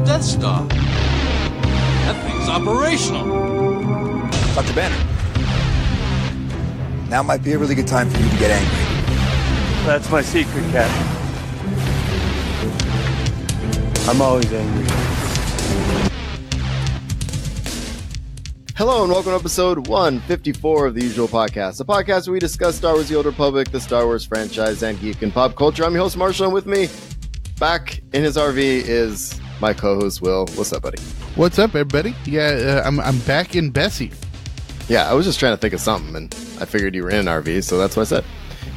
Death Star. That thing's operational. Dr. Banner, now might be a really good time for you to get angry. That's my secret, Captain. I'm always angry. Hello and welcome to episode 154 of The Usual Podcast, a podcast where we discuss Star Wars The Old Republic, the Star Wars franchise, and geek and pop culture. I'm your host, Marshall, and with me, back in his RV, is my co-host, Will. What's up, buddy? What's up, everybody? Yeah, I'm back in Bessie. Yeah, I was just trying to think of something, and I figured you were in an RV, so that's what I said.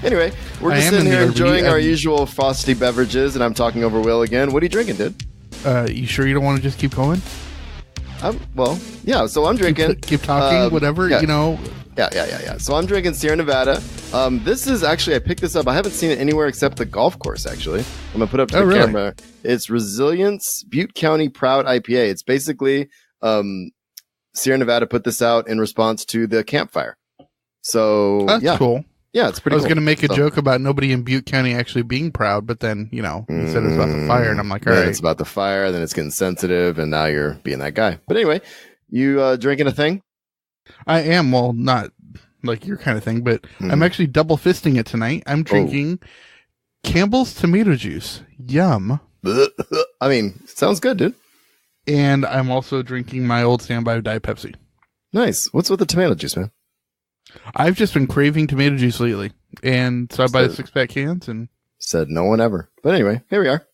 Anyway, we're just sitting here enjoying our usual frosty beverages, and I'm talking over Will again. What are you drinking, dude? You sure you don't want to just keep going? Well, yeah, so I'm drinking... Keep talking, whatever, yeah. you know. Yeah. So I'm drinking Sierra Nevada. This is actually, I picked this up. I haven't seen it anywhere except the golf course, actually. I'm going to put up to the camera. It's Resilience Butte County Proud IPA. It's basically, Sierra Nevada put this out in response to the campfire. So, That's cool. Yeah, it's pretty cool. I was going to make a joke about nobody in Butte County actually being proud, but then, you know, you said it's about the fire, and I'm like, all right. It's about the fire, then it's getting sensitive, and now you're being that guy. But anyway, you drinking a thing? I am. Well, not like your kind of thing, but I'm actually double fisting it tonight. I'm drinking Campbell's tomato juice. Yum. I mean, sounds good, dude. And I'm also drinking my old standby Diet Pepsi. Nice. What's with the tomato juice, man? I've just been craving tomato juice lately, and so I buy the 6-pack cans. And said no one ever. But anyway, here we are.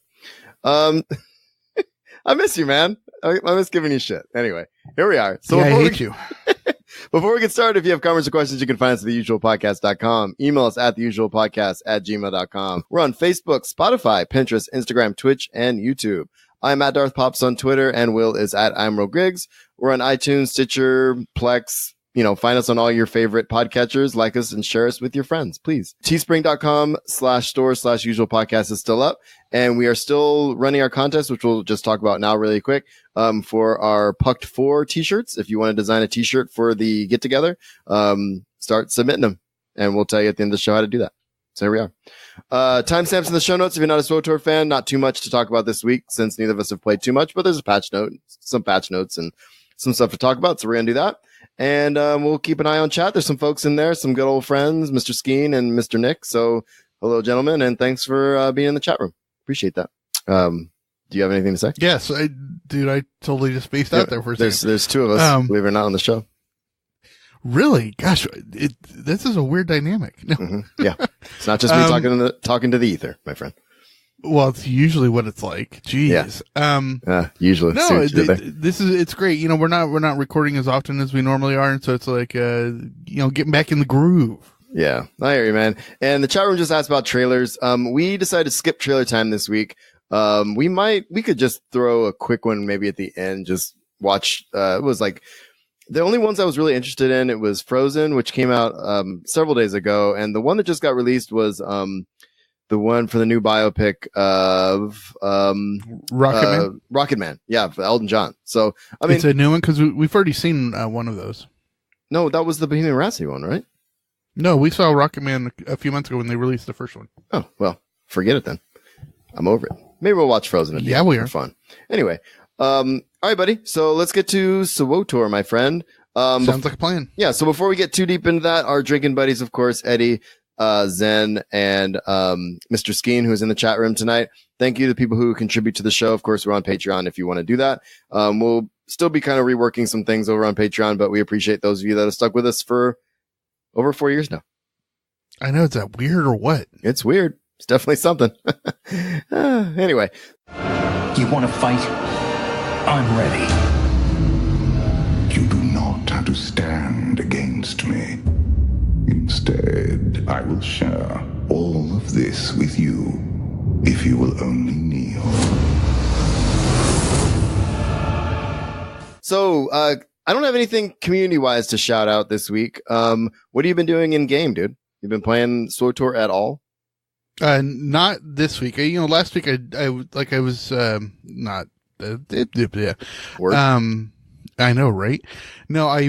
I miss you, man. I miss giving you shit. Anyway, here we are. So yeah, I hate you. Before we get started, if you have comments or questions, you can find us at theusualpodcast.com. Email us at theusualpodcast@gmail.com. We're on Facebook, Spotify, Pinterest, Instagram, Twitch, and YouTube. I'm at Darth Pops on Twitter, and Will is at Imro Griggs. We're on iTunes, Stitcher, Plex. You know, find us on all your favorite podcatchers, like us and share us with your friends, please. Teespring.com/store/usual podcast is still up. And we are still running our contest, which we'll just talk about now really quick, for our Pucked 4 t-shirts. If you want to design a t-shirt for the get together, start submitting them and we'll tell you at the end of the show how to do that. So here we are. Timestamps in the show notes. If you're not a SWTOR fan, not too much to talk about this week since neither of us have played too much, but there's a patch note, some patch notes and some stuff to talk about. So we're going to do that. And we'll keep an eye on chat. There's some folks in there, some good old friends, Mr. Skeen and Mr. Nick. So hello, gentlemen, and thanks for being in the chat room. Appreciate that. Do you have anything to say? Yes, I totally just spaced out there for a second. There's two of us, believe it or not, on the show. Really? Gosh, this is a weird dynamic. No. Yeah, it's not just me talking to the ether, my friend. Well, it's usually what it's like. Jeez. Yeah. Usually. No, it's great. You know, we're not recording as often as we normally are, and so it's like getting back in the groove. Yeah, I hear you, man. And the chat room just asked about trailers. We decided to skip trailer time this week. We could just throw a quick one maybe at the end. Just watch. It was like the only ones I was really interested in. It was Frozen, which came out several days ago, and the one that just got released was the one for the new biopic of Rocket Man. Yeah, for Elton John. So I mean, it's a new one because we've already seen one of those. No, that was the Bohemian Rhapsody one, right? No, we saw Rocket Man a few months ago when they released the first one. Oh well, forget it then. I'm over it. Maybe we'll watch Frozen. Yeah, we are. For fun. Anyway, all right, buddy. So let's get to SWTOR, my friend. Sounds like a plan. Yeah. So before we get too deep into that, our drinking buddies, of course, Eddie, Zen, and Mr. Skeen, who's in the chat room tonight. Thank you to the people who contribute to the show. Of course, we're on Patreon if you want to do that. We'll still be kind of reworking some things over on Patreon, but we appreciate those of you that have stuck with us for over 4 years now. I know. Is that weird or what? It's weird. It's definitely something. Anyway. You want to fight? I'm ready. You do not have to stand against me. Instead, I will share all of this with you if you will only kneel. So, I don't have anything community-wise to shout out this week. What have you been doing in game, dude? You've been playing SWTOR at all? Not this week. Last week I was not. Yeah. I know, right? No, I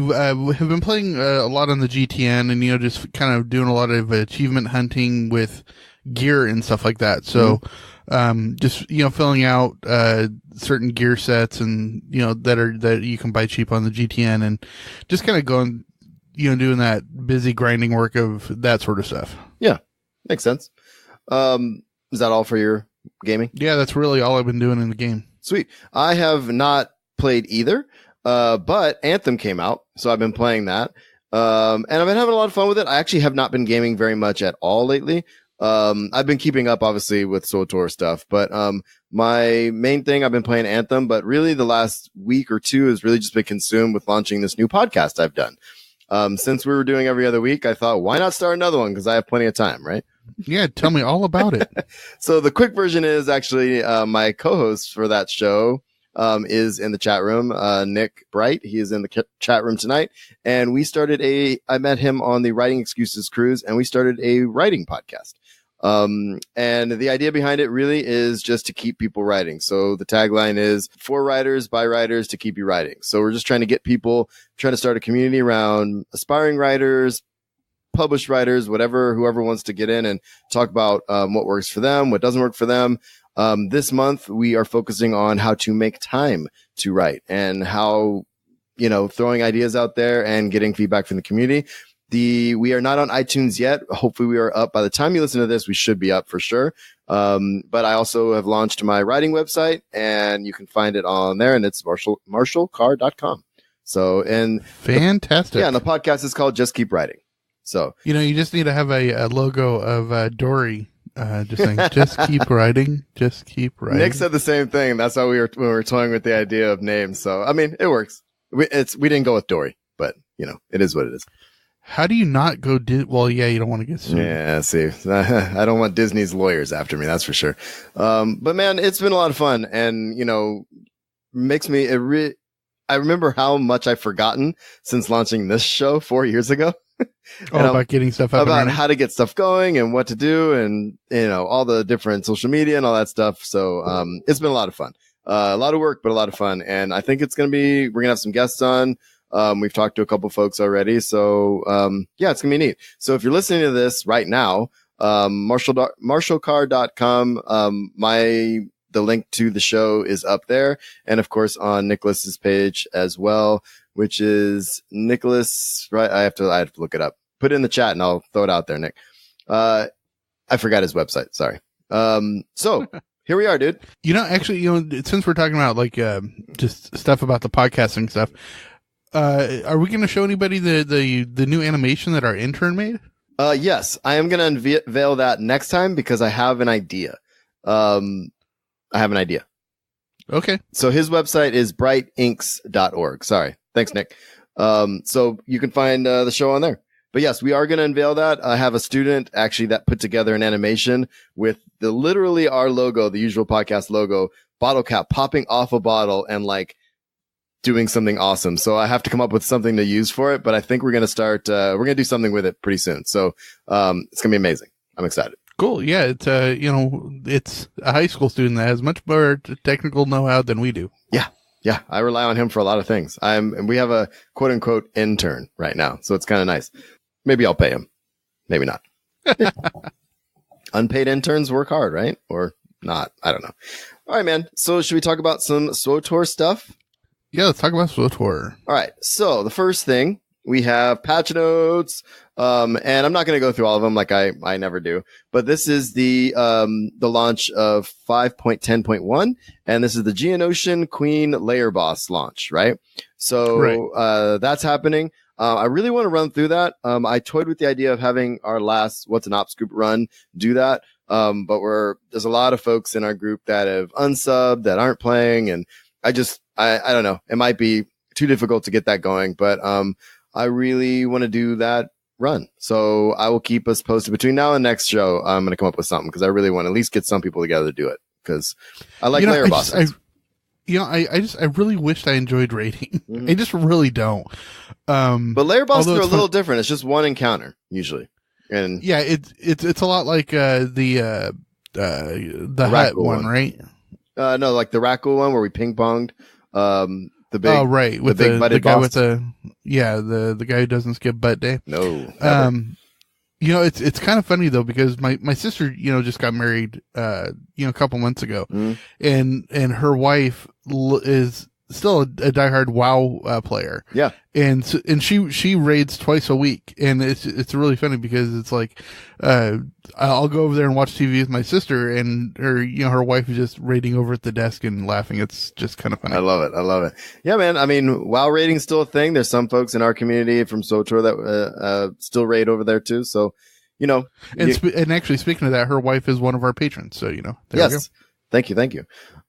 have been playing a lot on the GTN, and just kind of doing a lot of achievement hunting with gear and stuff like that. So, Just, filling out, certain gear sets and, that you can buy cheap on the GTN, and just kind of going, doing that busy grinding work of that sort of stuff. Yeah. Makes sense. Is that all for your gaming? Yeah, that's really all I've been doing in the game. Sweet. I have not played either, but Anthem came out, so I've been playing that. And I've been having a lot of fun with it. I actually have not been gaming very much at all lately. I've been keeping up, obviously, with SWTOR stuff, but my main thing, I've been playing Anthem, but really the last week or two has really just been consumed with launching this new podcast I've done. Since we were doing every other week, I thought, why not start another one? Because I have plenty of time, right? Yeah, tell me all about it. So the quick version is actually my co-host for that show is in the chat room, Nick Bright. He is in the chat room tonight. And we started I met him on the Writing Excuses cruise, and we started a writing podcast. And the idea behind it really is just to keep people writing. So the tagline is for writers, by writers, to keep you writing. So we're just trying to get people, trying to start a community around aspiring writers, published writers, whoever wants to get in and talk about what works for them, what doesn't work for them. This month we are focusing on how to make time to write and how, throwing ideas out there and getting feedback from the community. We are not on iTunes yet. Hopefully we are up by the time you listen to this. We should be up for sure. But I also have launched my writing website, and you can find it on there, and it's marshallcarr.com. So, and fantastic. And the podcast is called Just Keep Writing. So, you just need to have a logo of Dory, just saying, just keep writing, just keep writing. Nick said the same thing. That's how we were toying with the idea of names. So, I mean, it works. We didn't go with Dory, but it is what it is. How do you not go? Well, yeah, you don't want to get sued. Yeah, see, I don't want Disney's lawyers after me. That's for sure. But man, it's been a lot of fun, and makes me. I remember how much I've forgotten since launching this show 4 years ago. About getting stuff up, about how to get stuff going and what to do, and all the different social media and all that stuff. So it's been a lot of fun, a lot of work, but a lot of fun. And I think we're gonna have some guests on. We've talked to a couple folks already. So, it's going to be neat. So if you're listening to this right now, marshallcarr.com, the link to the show is up there. And of course on Nicholas's page as well, which is Nicholas, right? I have to look it up, put it in the chat, and I'll throw it out there, Nick. I forgot his website. Sorry. So here we are, dude. Actually, since we're talking about just stuff about the podcasting stuff, are we going to show anybody the new animation that our intern made? Yes, I am going to unveil that next time because I have an idea. Okay. So his website is brightinks.org. Sorry. Thanks, Nick. So you can find the show on there. But yes, we are going to unveil that. I have a student actually that put together an animation with literally our logo, the usual podcast logo, bottle cap popping off a bottle and doing something awesome. So I have to come up with something to use for it, but I think we're going to start, we're going to do something with it pretty soon. So, it's going to be amazing. I'm excited. Cool. Yeah. It's, it's a high school student that has much more technical know-how than we do. Yeah. Yeah. I rely on him for a lot of things. We have a quote unquote intern right now. So it's kind of nice. Maybe I'll pay him. Maybe not. Unpaid interns work hard, right? Or not. I don't know. All right, man. So should we talk about some SWTOR stuff? Yeah, let's talk about SWTOR. All right. So the first thing, we have patch notes. And I'm not going to go through all of them like I never do. But this is the launch of 5.10.1. And this is the Geonosian Queen Layer Boss launch, right? So right. That's happening. I really want to run through that. I toyed with the idea of having our last What's an Ops group run do that. But there's a lot of folks in our group that have unsubbed, that aren't playing. And I don't know. It might be too difficult to get that going, but I really want to do that run. So I will keep us posted between now and next show. I'm going to come up with something because I really want to at least get some people together to do it because I like layer bosses. I really wished I enjoyed raiding. Mm-hmm. I just really don't. But layer bosses are a little different. It's just one encounter usually. And yeah, it's a lot like the hut one, right? No, like the Rackle one where we ping ponged. The big, oh right, with the guy boss. with the guy who doesn't skip butt day. No. You know, it's kind of funny though, because my sister, you know, just got married, a couple months ago, and her wife is still a diehard WoW player. Yeah. And she raids twice a week, and it's really funny because it's like, I'll go over there and watch TV with my sister, and her wife is just raiding over at the desk and laughing. It's just kind of funny. I love it. Yeah, man. I mean, WoW raiding's still a thing. There's some folks in our community from SWTOR that still raid over there too. So, you know, and actually, speaking of that, her wife is one of our patrons. So, you know, there we go. Thank you.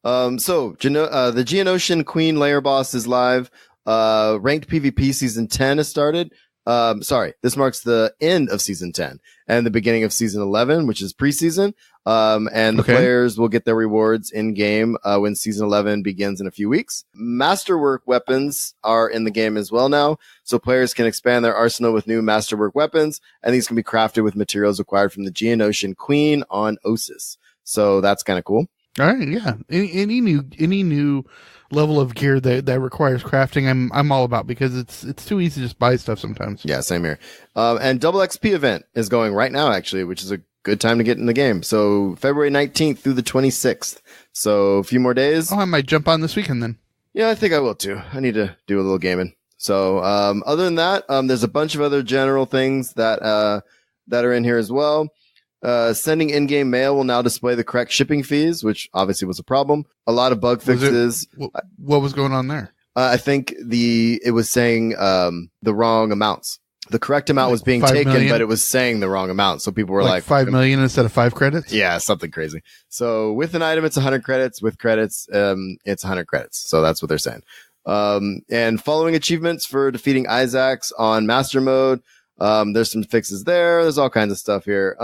So the Geonosian Queen Layer boss is live. Ranked PvP season 10 has started. This marks the end of season 10 and the beginning of season 11, which is preseason. And the players will get their rewards in game, when season 11 begins in a few weeks. Masterwork weapons are in the game as well now. So players can expand their arsenal with new masterwork weapons, and these can be crafted with materials acquired from the Geonosian Queen on Osis. So that's kind of cool. All right, yeah. Any new level of gear that requires crafting, I'm all about, because it's too easy to just buy stuff sometimes. Yeah, same here. And double XP event is going right now, actually, which is a good time to get in the game. So February 19th through the 26th. So a few more days. Oh, I might jump on this weekend then. Yeah, I think I will too. I need to do a little gaming. So other than that, there's a bunch of other general things that are in here as well. Sending in-game mail will now display the correct shipping fees, which obviously was a problem. A lot of bug fixes. What was going on there? I think it was saying the wrong amounts. The correct amount was being taken, million? But it was saying the wrong amount. So people were like 5 million instead of 5 credits? Yeah, something crazy. So with an item, it's 100 credits. With credits, it's 100 credits. So that's what they're saying. And following achievements for defeating Izax on Master Mode, there's some fixes there. There's all kinds of stuff here.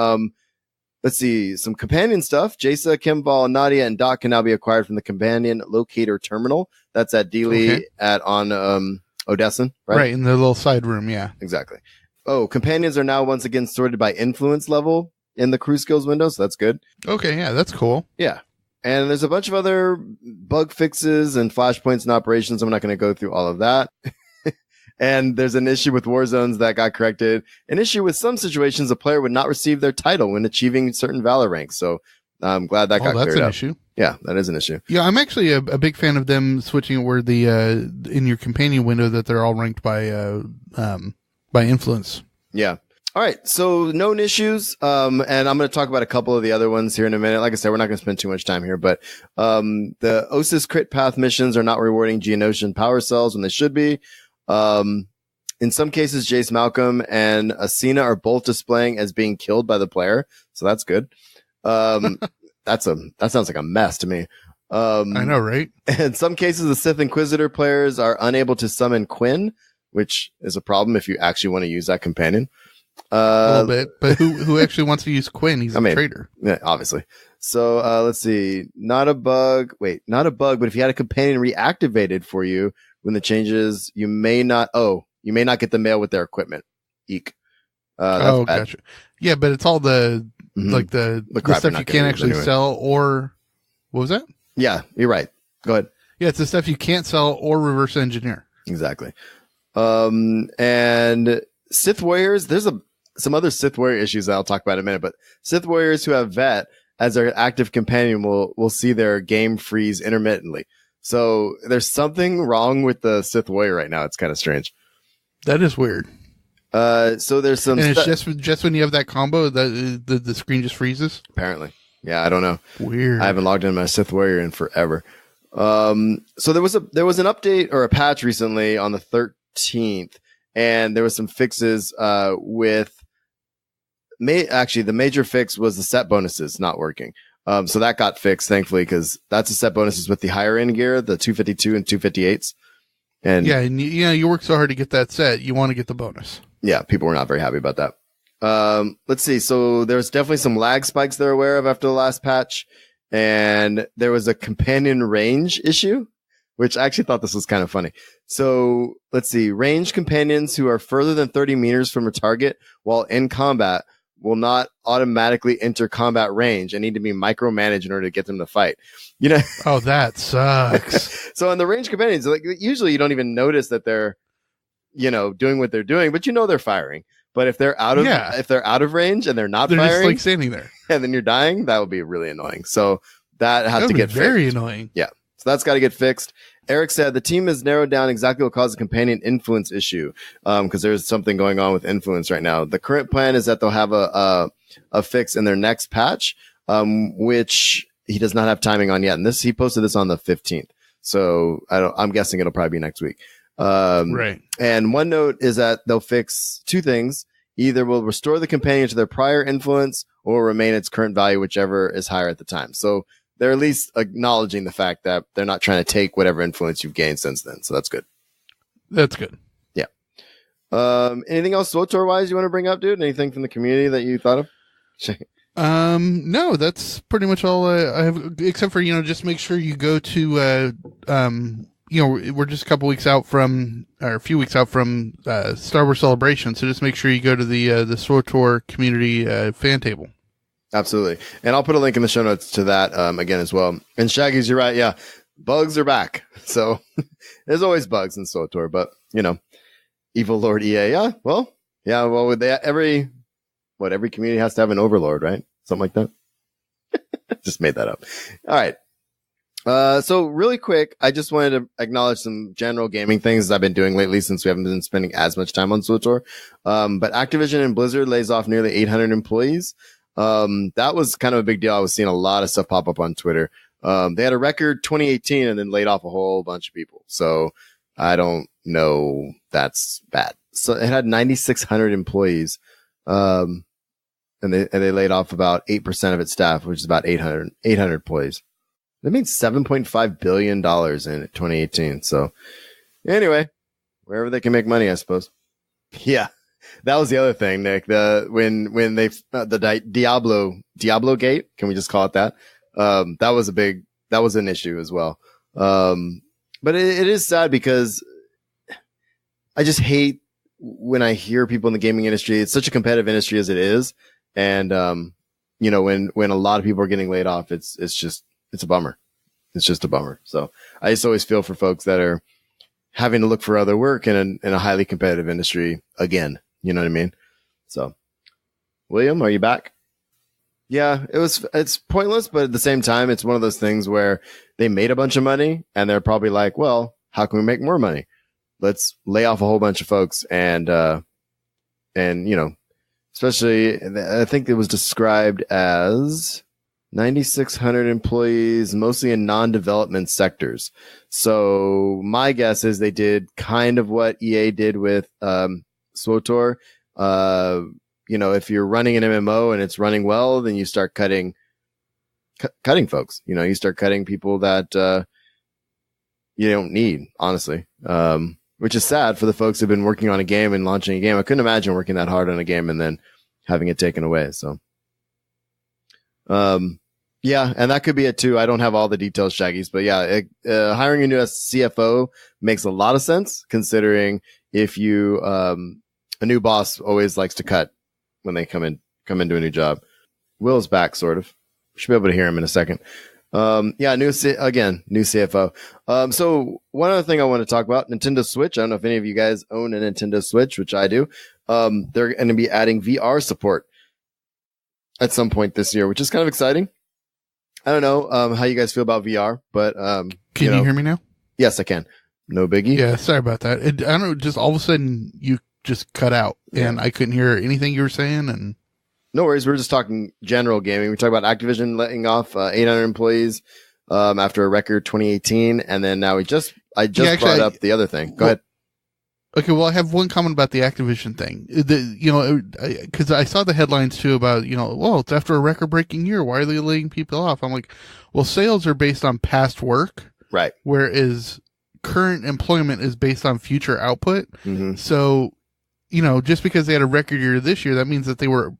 Let's see, some companion stuff. Jaisa, Kimball, Nadia, and Doc can now be acquired from the companion locator terminal. That's at Dealey on Odessen, right? Right, in the little side room, yeah. Exactly. Oh, companions are now once again sorted by influence level in the crew skills window, so that's good. Okay, yeah, that's cool. Yeah. And there's a bunch of other bug fixes and flashpoints and operations. I'm not going to go through all of that. And there's an issue with war zones that got corrected. An issue with some situations, a player would not receive their title when achieving certain valor ranks. So I'm glad that got cleared up. That's an issue. Yeah, that is an issue. Yeah, I'm actually a big fan of them switching it where the in your companion window that they're all ranked by influence. Yeah. All right. So known issues. And I'm going to talk about a couple of the other ones here in a minute. Like I said, we're not going to spend too much time here, but the Osis crit path missions are not rewarding Geonosian power cells when they should be. In some cases, Jace Malcolm and Asina are both displaying as being killed by the player. So that's good. That sounds like a mess to me. I know, right? In some cases, the Sith Inquisitor players are unable to summon Quinn, which is a problem if you actually want to use that companion. A little bit, but who actually wants to use Quinn? He's a traitor. Yeah, obviously. So, let's see. Not a bug, but if you had a companion reactivated for you when the changes, you may not get the mail with their equipment. Eek. That's bad. Gotcha. Yeah, but it's all the stuff you can't actually sell, or what was that? Yeah, you're right. Go ahead. Yeah, it's the stuff you can't sell or reverse engineer. Exactly. And Sith Warriors, there's some other Sith Warrior issues that I'll talk about in a minute, but Sith Warriors who have Vet as their active companion will see their game freeze intermittently. So there's something wrong with the Sith Warrior right now. It's kind of strange. That is weird. So there's some, and it's just when you have that combo that the screen just freezes. Apparently, yeah, I don't know. Weird. I haven't logged in my Sith Warrior in forever. So there was an update or a patch recently on the 13th, and there was some fixes with the major fix was the set bonuses not working. So that got fixed, thankfully, because that's the set bonuses with the higher end gear, the 252 and 258s. And yeah, and you work so hard to get that set, you want to get the bonus. Yeah, people were not very happy about that. Let's see. So there's definitely some lag spikes they're aware of after the last patch. And there was a companion range issue, which I actually thought this was kind of funny. So let's see. Ranged companions who are further than 30 meters from a target while in combat will not automatically enter combat range and need to be micromanaged in order to get them to fight. You know? Oh, that sucks. So in the ranged companions, like usually you don't even notice that they're, doing what they're doing, but they're firing. But if they're out of range and they're not They're firing, just like standing there. and then you're dying, that would be really annoying. So that has to get very fixed. annoying. Yeah. So that's got to get fixed. Eric said the team has narrowed down exactly what caused the companion influence issue. Because there's something going on with influence right now. The current plan is that they'll have a fix in their next patch, which he does not have timing on yet. And he posted this on the 15th. So I'm guessing it'll probably be next week. Right. And one note is that they'll fix two things. Either will restore the companion to their prior influence or remain its current value, whichever is higher at the time. So they're at least acknowledging the fact that they're not trying to take whatever influence you've gained since then. So that's good. That's good. Yeah. Anything else SWTOR wise you want to bring up, dude? Anything from the community that you thought of? No, that's pretty much all I have, except for, just make sure you go to, we're just a few weeks out from Star Wars Celebration. So just make sure you go to the SWTOR community, fan table. Absolutely. And I'll put a link in the show notes to that, again as well. And Shaggy's, you're right. Yeah. Bugs are back. So there's always bugs in SWTOR, but evil Lord EA. Yeah. Well, every community has to have an overlord, right? Something like that. Just made that up. All right. So really quick, I just wanted to acknowledge some general gaming things I've been doing lately since we haven't been spending as much time on SWTOR. But Activision and Blizzard lays off nearly 800 employees. That was kind of a big deal. I was seeing a lot of stuff pop up on Twitter. They had a record 2018 and then laid off a whole bunch of people. So I don't know. That's bad. So it had 9,600 employees. And they laid off about 8% of its staff, which is about 800 employees. That means $7.5 billion in 2018. So anyway, wherever they can make money, I suppose. Yeah. That was the other thing, Nick. When they the Diablo Gate, can we just call it that? That was an issue as well. But it is sad because I just hate when I hear people in the gaming industry. It's such a competitive industry as it is, and when a lot of people are getting laid off, it's a bummer. It's just a bummer. So I just always feel for folks that are having to look for other work in a highly competitive industry again. You know what I mean? So, William, are you back? Yeah, it's pointless, but at the same time, it's one of those things where they made a bunch of money and they're probably like, well, how can we make more money? Let's lay off a whole bunch of folks and especially I think it was described as 9,600 employees, mostly in non-development sectors. So my guess is they did kind of what EA did with, SWTOR. If you're running an MMO and it's running well, then you start cutting folks. You start cutting people that you don't need, honestly. Which is sad for the folks who've been working on a game and launching a game. I couldn't imagine working that hard on a game and then having it taken away. So, yeah, and that could be it too. I don't have all the details, Shaggies, but yeah, hiring a new CFO makes a lot of sense considering if you, a new boss always likes to cut when they come into a new job. Will's back, sort of. Should be able to hear him in a second. New CFO. So one other thing I want to talk about, Nintendo Switch. I don't know if any of you guys own a Nintendo Switch, which I do. They're going to be adding VR support at some point this year, which is kind of exciting. I don't know how you guys feel about VR, but can you hear me now? Yes, I can. No biggie. Yeah, sorry about that. I don't know. Just all of a sudden you just cut out, and I couldn't hear anything you were saying. And no worries. We're just talking general gaming. We talked about Activision letting off 800 employees after a record 2018, and then now I just brought up the other thing. Go ahead. Okay, well, I have one comment about the Activision thing. Because I saw the headlines too about, well, it's after a record-breaking year. Why are they laying people off? I'm like, well, sales are based on past work, right? Whereas current employment is based on future output. Mm-hmm. So, just because they had a record year this year, that means that they were,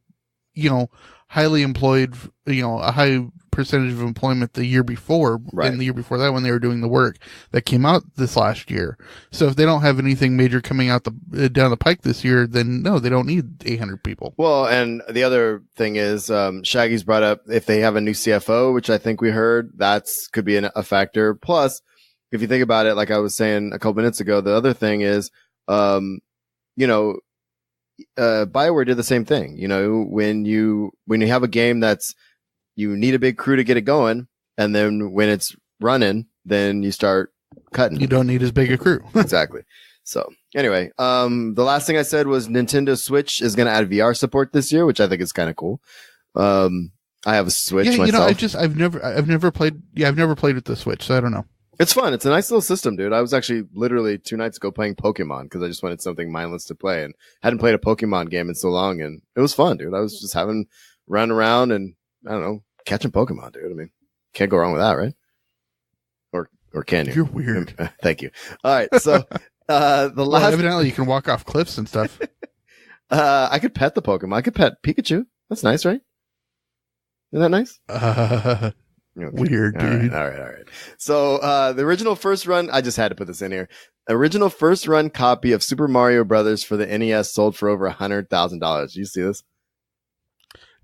highly employed, a high percentage of employment the year before, right. And the year before that when they were doing the work that came out this last year. So if they don't have anything major coming out down the pike this year, then no, they don't need 800 people. Well, and the other thing is, Shaggy's brought up if they have a new CFO, which I think we heard, could be a factor. Plus, if you think about it, like I was saying a couple minutes ago, the other thing is, BioWare did the same thing. You know, when you have a game that's, you need a big crew to get it going, and then when it's running, then you start cutting. You don't need as big a crew. Exactly. So anyway, the last thing I said was Nintendo Switch is going to add VR support this year, which I think is kind of cool. I have a Switch myself. You know, I've never played with the Switch, so I don't know. It's fun. It's a nice little system, dude. I was actually literally 2 nights ago playing Pokemon because I just wanted something mindless to play and hadn't played a Pokemon game in so long, and it was fun, dude. I was just run around and, I don't know, catching Pokemon, dude. I mean, can't go wrong with that, right? Or can you? You're weird. Thank you. All right. So, evidently you can walk off cliffs and stuff. I could pet the Pokemon. I could pet Pikachu. That's nice, right? Isn't that nice? Okay. Weird, dude. All right. So, the original first run, I just had to put this in here. Original first run copy of Super Mario Brothers for the NES sold for over $100,000. You see this?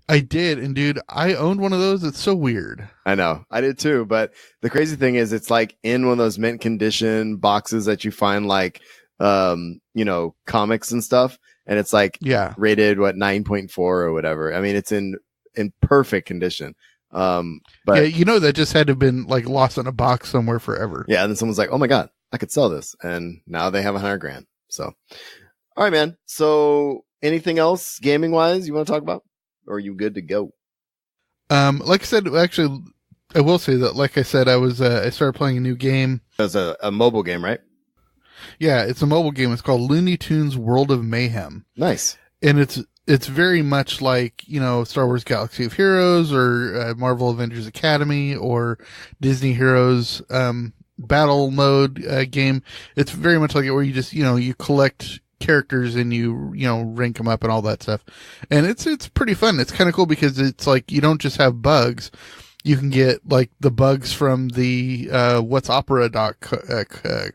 I did, and dude, I owned one of those. It's so weird. I know, I did too. But the crazy thing is, it's like in one of those mint condition boxes that you find, like, comics and stuff, and it's like rated 9.4 or whatever. I mean, it's in perfect condition. But that just had to have been like lost in a box somewhere forever. Yeah, and then someone's like, "Oh my god, I could sell this," and now they have $100,000. So, all right, man. So, anything else gaming wise you want to talk about? Or are you good to go? Like I said, actually, I will say that, like I said, I started playing a new game. It's a mobile game, right? Yeah, it's a mobile game. It's called Looney Tunes World of Mayhem. Nice. And it's very much like, Star Wars Galaxy of Heroes or Marvel Avengers Academy or Disney Heroes battle mode game. It's very much like it where you just, you collect characters and you rank them up and all that stuff, and it's pretty fun. It's kind of cool because it's like you don't just have bugs, you can get like the bugs from the What's Opera Doc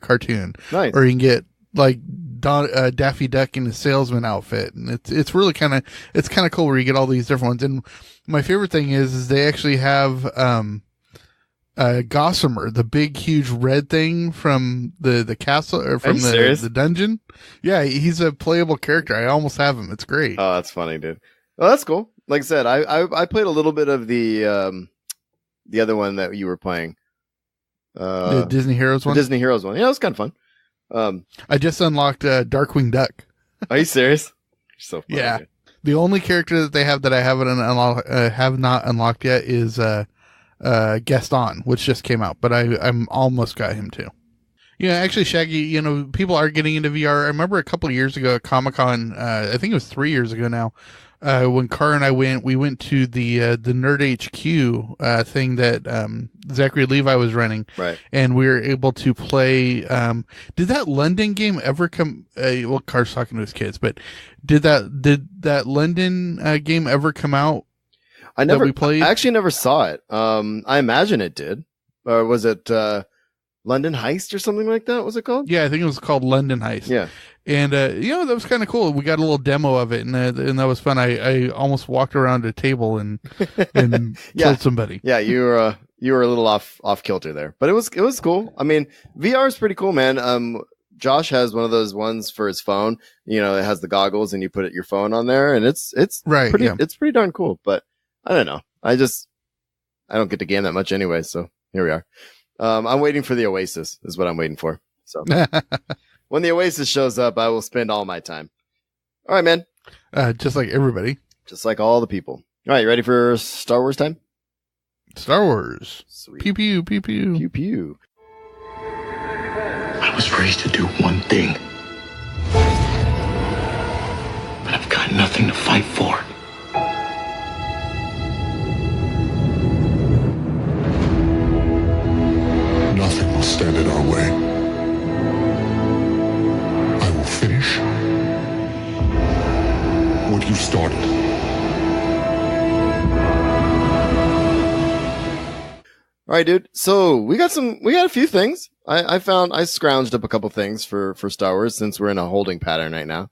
cartoon. Nice. Or you can get like Daffy Duck in his salesman outfit, and it's really kind of cool where you get all these different ones. And my favorite thing is they actually have Gossamer, the big huge red thing from the castle or from the dungeon. Yeah, he's a playable character. I almost have him. It's great. Oh, that's funny, dude. Well, that's cool. Like I said, I played a little bit of the other one that you were playing. The Disney Heroes one? The Disney Heroes one. Yeah, it was kind of fun. I just unlocked Darkwing Duck. Are you serious? You're so funny. Yeah. Dude. The only character that they have that I have not unlocked yet is Gaston, which just came out, but I'm almost got him too. Yeah, actually, Shaggy, people are getting into VR. I remember a couple of years ago at Comic-Con, I think it was 3 years ago now, when Car and I we went to the Nerd HQ thing that Zachary Levi was running, right? And we were able to play. Did that London game ever come? Well, Car's talking to his kids, but did that London game ever come out? I actually never saw it. I imagine it did, or was it London Heist or something like that? Was it called? Yeah, I think it was called London Heist. Yeah. And, that was kind of cool. We got a little demo of it, and that was fun. I almost walked around a table and killed somebody. Yeah, you were a little off kilter there, but it was cool. I mean, VR is pretty cool, man. Josh has one of those ones for his phone. It has the goggles, and you put your phone on there, and it's right. It's pretty darn cool. But I don't know. I don't get to game that much anyway. So here we are. I'm waiting for the Oasis is what I'm waiting for. So when the Oasis shows up, I will spend all my time. All right, man. Just like everybody. Just like all the people. All right. You ready for Star Wars time? Star Wars. Sweet. Pew, pew, pew, pew. Pew, pew. I was raised to do one thing. But I've got nothing to fight for. Nothing will stand in our way. I will finish what you started. All right, dude. So we got a few things. I scrounged up a couple things for Star Wars since we're in a holding pattern right now.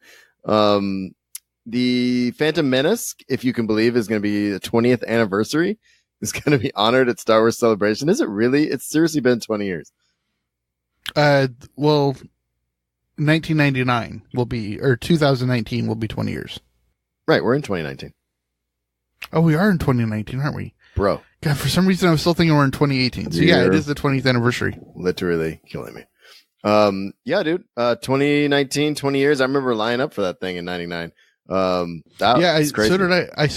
The Phantom Menace, if you can believe, is going to be the 20th anniversary. It's going to be honored at Star Wars Celebration. Is it really? It's seriously been 20 years. Well, 1999 will be, or 2019 will be 20 years. Right, we're in 2019. Oh, we are in 2019, aren't we? Bro. God, for some reason I was still thinking we're in 2018. So yeah, it is the 20th anniversary. Literally killing me. Yeah, dude. 2019, 20 years. I remember lining up for that thing in 99. That's crazy. So did I.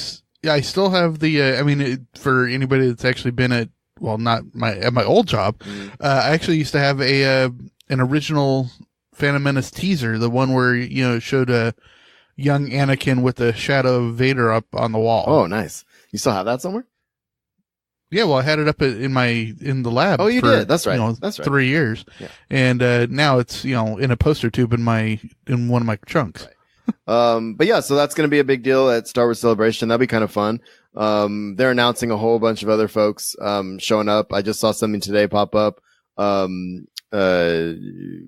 I still have the, for anybody that's actually been at my old job, I actually used to have an original Phantom Menace teaser, the one where, it showed a young Anakin with the shadow of Vader up on the wall. Oh, nice. You still have that somewhere? Yeah, well, I had it up in the lab. Oh, you did. That's right. That's right. 3 years. Yeah. And now it's, in a poster tube in one of my trunks. Right. But yeah, so that's going to be a big deal at Star Wars Celebration. That'll be kind of fun. They're announcing a whole bunch of other folks showing up. I just saw something today pop up. Billy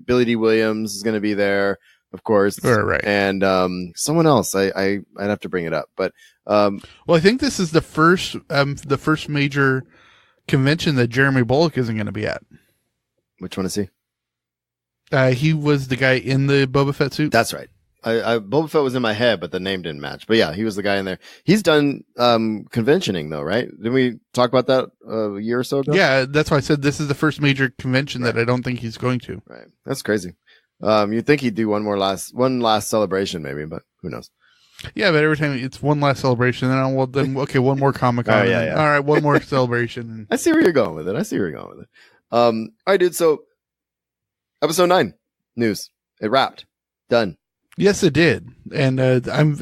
D. Williams is going to be there, of course. Right. And someone else. I'd have to bring it up, but well, I think this is the first major convention that Jeremy Bullock isn't going to be at. Which one is he? He was the guy in the Boba Fett suit. That's right. Boba Fett was in my head, but the name didn't match. But yeah, he was the guy in there. He's done conventioning though, right? Didn't we talk about that a year or so ago? Yeah, that's why I said this is the first major convention that I don't think he's going to. Right. That's crazy. You'd think he'd do one last celebration maybe, but who knows? Yeah, but every time it's one last celebration, then okay, one more Comic-Con. Oh, yeah. All right, one more celebration. I see where you're going with it. All right, dude. So episode 9 news. It wrapped. Done. Yes, it did. And I'm,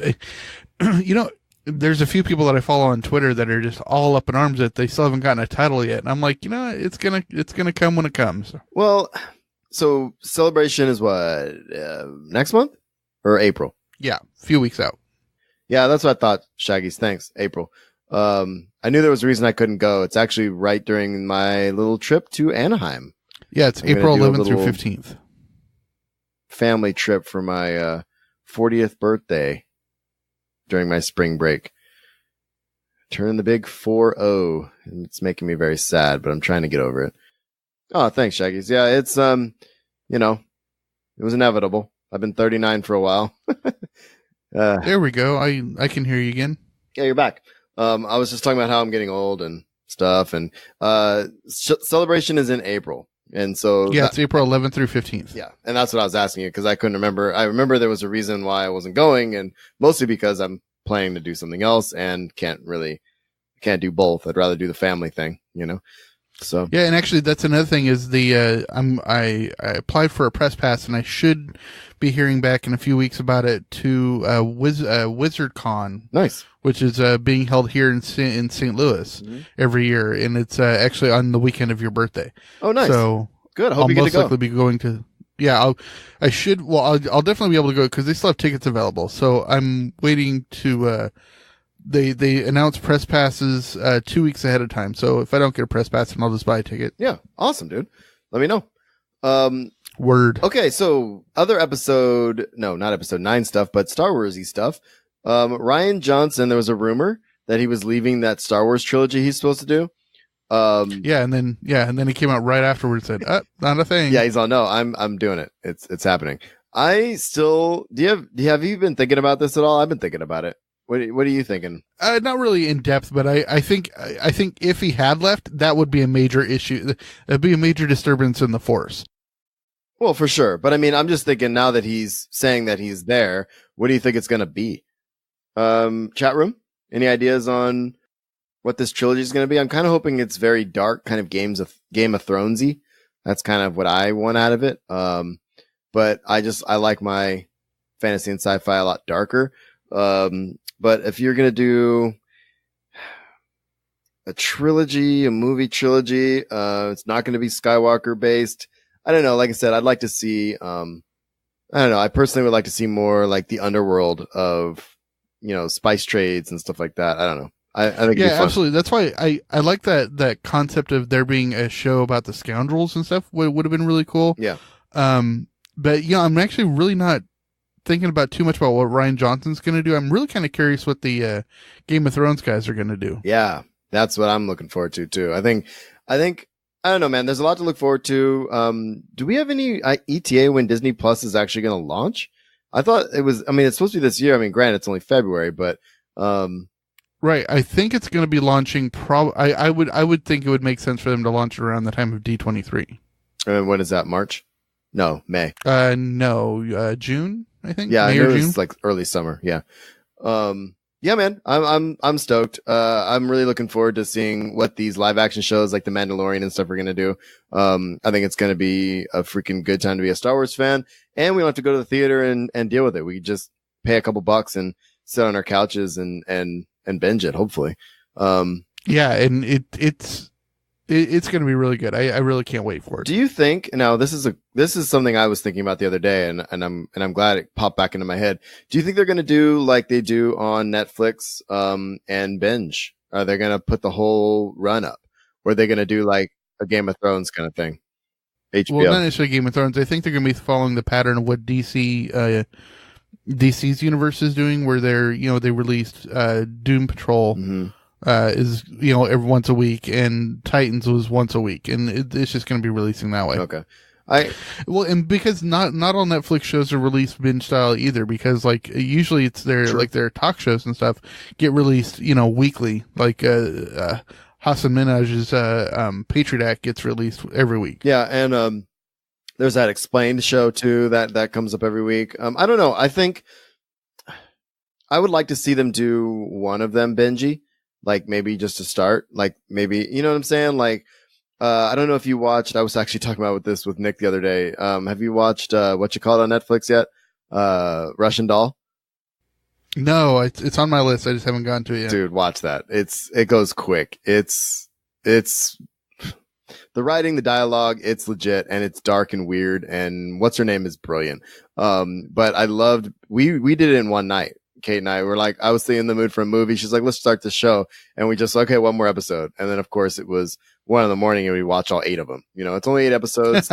there's a few people that I follow on Twitter that are just all up in arms that they still haven't gotten a title yet. And I'm like, it's gonna come when it comes. Well, so Celebration is what, next month or April? Yeah, a few weeks out. Yeah, that's what I thought. Shaggy's, thanks. April. I knew there was a reason I couldn't go. It's actually right during my little trip to Anaheim. Yeah, it's April 11th through 15th. Family trip for my 40th birthday during my spring break. Turn the big 4-0, and it's making me very sad, but I'm trying to get over it. Oh, thanks, Shaggy's. Yeah, it's it was inevitable. I've been 39 for a while. There we go. I can hear you again. Yeah, you're back. I was just talking about how I'm getting old and stuff, and Celebration is in April. And so yeah, it's April 11th through 15th. Yeah. And that's what I was asking you because I couldn't remember. I remember there was a reason why I wasn't going, and mostly because I'm planning to do something else and can't do both. I'd rather do the family thing, So yeah, and actually that's another thing is I applied for a press pass and I should be hearing back in a few weeks about it to WizardCon. Nice. Which is being held here in St. Louis every year, and it's actually on the weekend of your birthday. Oh, nice. So good. I hope I'll you get most to go. likely be going to. Yeah, I'll definitely be able to go because they still have tickets available. So I'm waiting to. They announce press passes 2 weeks ahead of time. So if I don't get a press pass, then I'll just buy a ticket. Yeah, awesome, dude. Let me know. Word. Okay, so other not episode 9 stuff, but Star Warsy stuff. Rian Johnson, there was a rumor that he was leaving that Star Wars trilogy he's supposed to do. And then he came out right afterwards and said, not a thing. Yeah, he's all, no, I'm doing it. It's happening. Do you been thinking about this at all? I've been thinking about it. What are you thinking? Not really in depth, but I think if he had left, that would be a major issue. That'd be a major disturbance in the Force. Well, for sure. But I mean, I'm just thinking now that he's saying that he's there, what do you think it's going to be? Chat room, any ideas on what this trilogy is going to be? I'm kind of hoping it's very dark, kind of Game of Thronesy. That's kind of what I want out of it. But I like my fantasy and sci-fi a lot darker. But if you're going to do a trilogy, a movie trilogy, it's not going to be Skywalker based. I don't know. Like I said, I'd like to see, I don't know. I personally would like to see more like the underworld of, spice trades and stuff like that. I don't know. I think yeah, absolutely. That's why I like that concept of there being a show about the scoundrels and stuff would have been really cool. Yeah. But I'm actually really not thinking about too much about what Rian Johnson's going to do. I'm really kind of curious what the Game of Thrones guys are going to do. Yeah, that's what I'm looking forward to too. I think I don't know, man. There's a lot to look forward to. Do we have any ETA when Disney Plus is actually going to launch? I thought it was. I mean, it's supposed to be this year. I mean, granted, it's only February, but right. I think it's going to be launching. I would think it would make sense for them to launch it around the time of D23. And when is that? March? No, May. No, June. I think. Yeah, May I or knew June. it's like early summer. Yeah. Yeah, man. I'm stoked. I'm really looking forward to seeing what these live action shows like The Mandalorian and stuff are going to do. I think it's going to be a freaking good time to be a Star Wars fan, and we don't have to go to the theater and deal with it. We just pay a couple bucks and sit on our couches and binge it, hopefully. Yeah, and it's going to be really good. I really can't wait for it. Do you think now this is something I was thinking about the other day, and I'm glad it popped back into my head. Do you think they're going to do like they do on Netflix and binge? Are they going to put the whole run up, or are they going to do like a Game of Thrones kind of thing? HBO. Well, not necessarily Game of Thrones. I think they're going to be following the pattern of what DC's universe is doing, where they released Doom Patrol. Mm-hmm. Is every once a week, and Titans was once a week, and it's just going to be releasing that way. Okay. And because not all Netflix shows are released binge style either, because like usually it's their talk shows and stuff get released weekly, like Hassan Minaj's Patriot Act gets released every week. Yeah, and there's that Explained show too that comes up every week. I don't know. I think I would like to see them do one of them bingey. Like maybe just to start, like maybe, you know what I'm saying? Like, I don't know if you watched, I was actually talking about this with Nick the other day. Have you watched, what you call it on Netflix yet? Russian Doll? No, it's on my list. I just haven't gotten to it yet. Dude, watch that. It goes quick. It's the writing, the dialogue, it's legit and it's dark and weird. And what's her name is brilliant. But I loved, we did it in one night. Kate and I were like, I was in the mood for a movie. She's like, let's start the show. And we just, okay, one more episode. And then of course it was 1 a.m. and we watch all 8 of them. It's only 8 episode.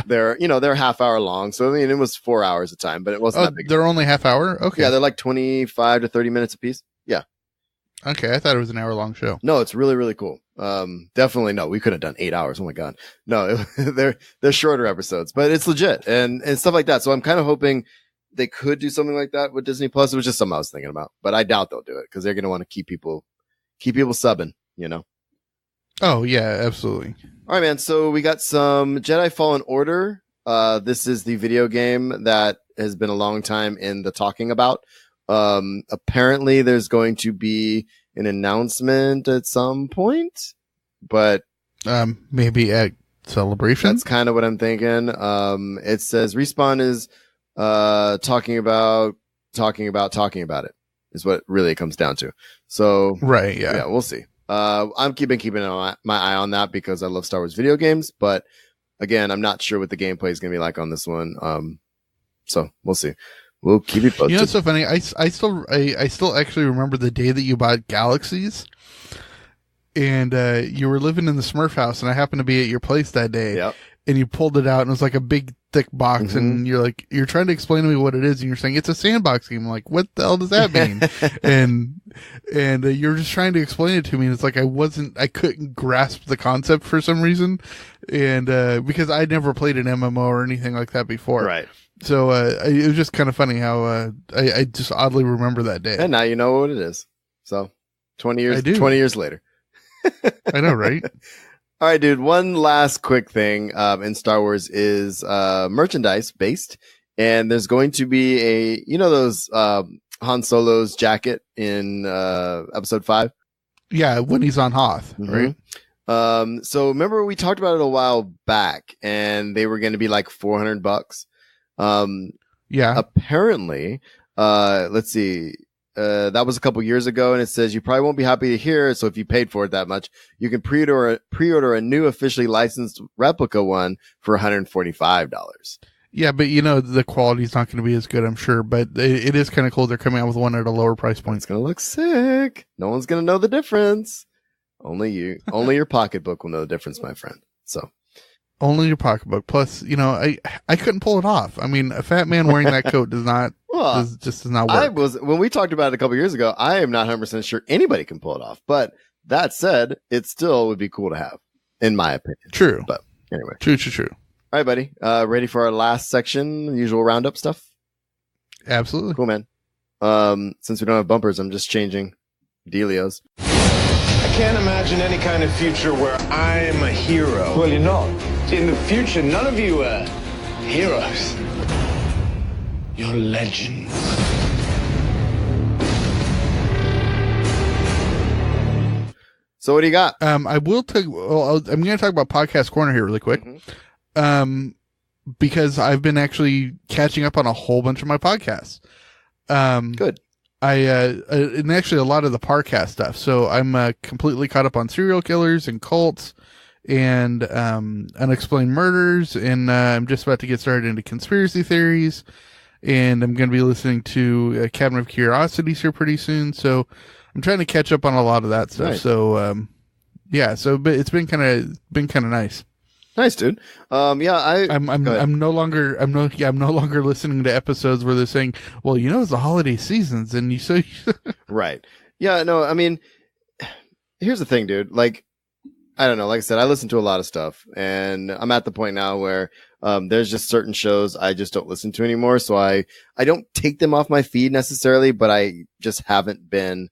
They're half hour long. So I mean, it was 4 hours a time, but it wasn't that big. They're only half hour? Okay. Yeah. They're like 25 to 30 minutes a piece. Yeah. Okay. I thought it was an hour long show. No, it's really, really cool. Definitely no, we could have done 8 hours. Oh my God. No, they're shorter episodes, but it's legit and stuff like that. So I'm kind of hoping they could do something like that with Disney Plus. It was just something I was thinking about, but I doubt they'll do it because they're going to want to keep people subbing, Oh yeah, absolutely. All right, man. So we got some Jedi Fallen Order. This is the video game that has been a long time in the talking about. Apparently there's going to be an announcement at some point, but maybe at Celebration. That's kind of what I'm thinking. It says Respawn is talking about it is what really it comes down to. So right, yeah, we'll see. I'm keeping my eye on that because I love Star Wars video games, but again, I'm not sure what the gameplay is going to be like on this one. So we'll see. We'll keep you posted. It's so funny. I still actually remember the day that you bought Galaxies, and you were living in the Smurf house, and I happened to be at your place that day. Yep. And you pulled it out, and it was like a big, thick box, Mm-hmm. and you're trying to explain to me what it is, and you're saying it's a sandbox game. I'm like, what the hell does that mean? and you're just trying to explain it to me, and it's like I couldn't grasp the concept for some reason, and because I'd never played an MMO or anything like that before, Right. So it was just kind of funny how I just oddly remember that day. And now you know what it is. So 20 years later. I know, right? All right, dude. One last quick thing in Star Wars is merchandise based, and there's going to be those Han Solo's jacket in episode 5. Yeah, when he's on Hoth, right? So remember we talked about it a while back, and they were going to be like $400. Yeah. Apparently, let's see. That was a couple years ago, and it says you probably won't be happy to hear. So if you paid for it that much, you can pre-order a new officially licensed replica one for $145. Yeah, but the quality's not going to be as good, I'm sure. But it is kind of cool. They're coming out with one at a lower price point. It's going to look sick. No one's going to know the difference. Only you. Only your pocketbook will know the difference, my friend. So. Only your pocketbook. Plus, I couldn't pull it off. I mean, a fat man wearing that coat does not work. When we talked about it a couple years ago, I am not 100% sure anybody can pull it off. But that said, it still would be cool to have. in my opinion. True. But anyway. True. All right, buddy. Ready for our last section, usual roundup stuff? Absolutely. Cool, man. Since we don't have bumpers, I'm just changing dealios. I can't imagine any kind of future where I'm a hero. Well, you're not. In the future, none of you are heroes. You're legends. So what do you got? I will take. Well, I'm going to talk about Podcast Corner here really quick. Because I've been actually catching up on a whole bunch of my podcasts. Good. And actually a lot of the Parcast stuff. So I'm completely caught up on serial killers and cults and unexplained murders, and I'm just about to get started into conspiracy theories. And I'm going to be listening to Cabinet of Curiosities here pretty soon. So I'm trying to catch up on a lot of that stuff. Nice. So yeah. So but it's been kind of nice. Nice, dude. I'm no longer listening to episodes where they're saying, well, it's the holiday seasons and you say right. Yeah, no, I mean, here's the thing, dude. Like, I don't know, like I said, I listen to a lot of stuff, and I'm at the point now where there's just certain shows I just don't listen to anymore. So I don't take them off my feed necessarily, but I just haven't been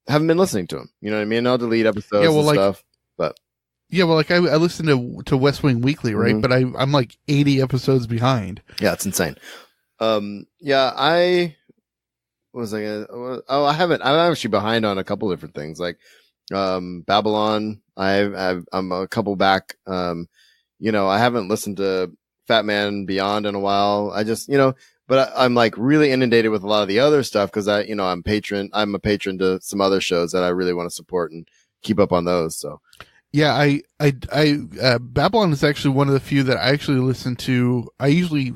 listening to them. You know what I mean? I'll delete episodes and stuff, but yeah, well, like I listen to West Wing Weekly, right? Mm-hmm. But I'm like 80 episodes behind. Yeah, it's insane. I'm actually behind on a couple different things, like Babylon. I'm a couple back. I haven't listened to Fat Man Beyond in a while. I just, but I'm like really inundated with a lot of the other stuff because I'm a patron to some other shows that I really want to support and keep up on those. So. Yeah, Babylon is actually one of the few that I actually listen to. I usually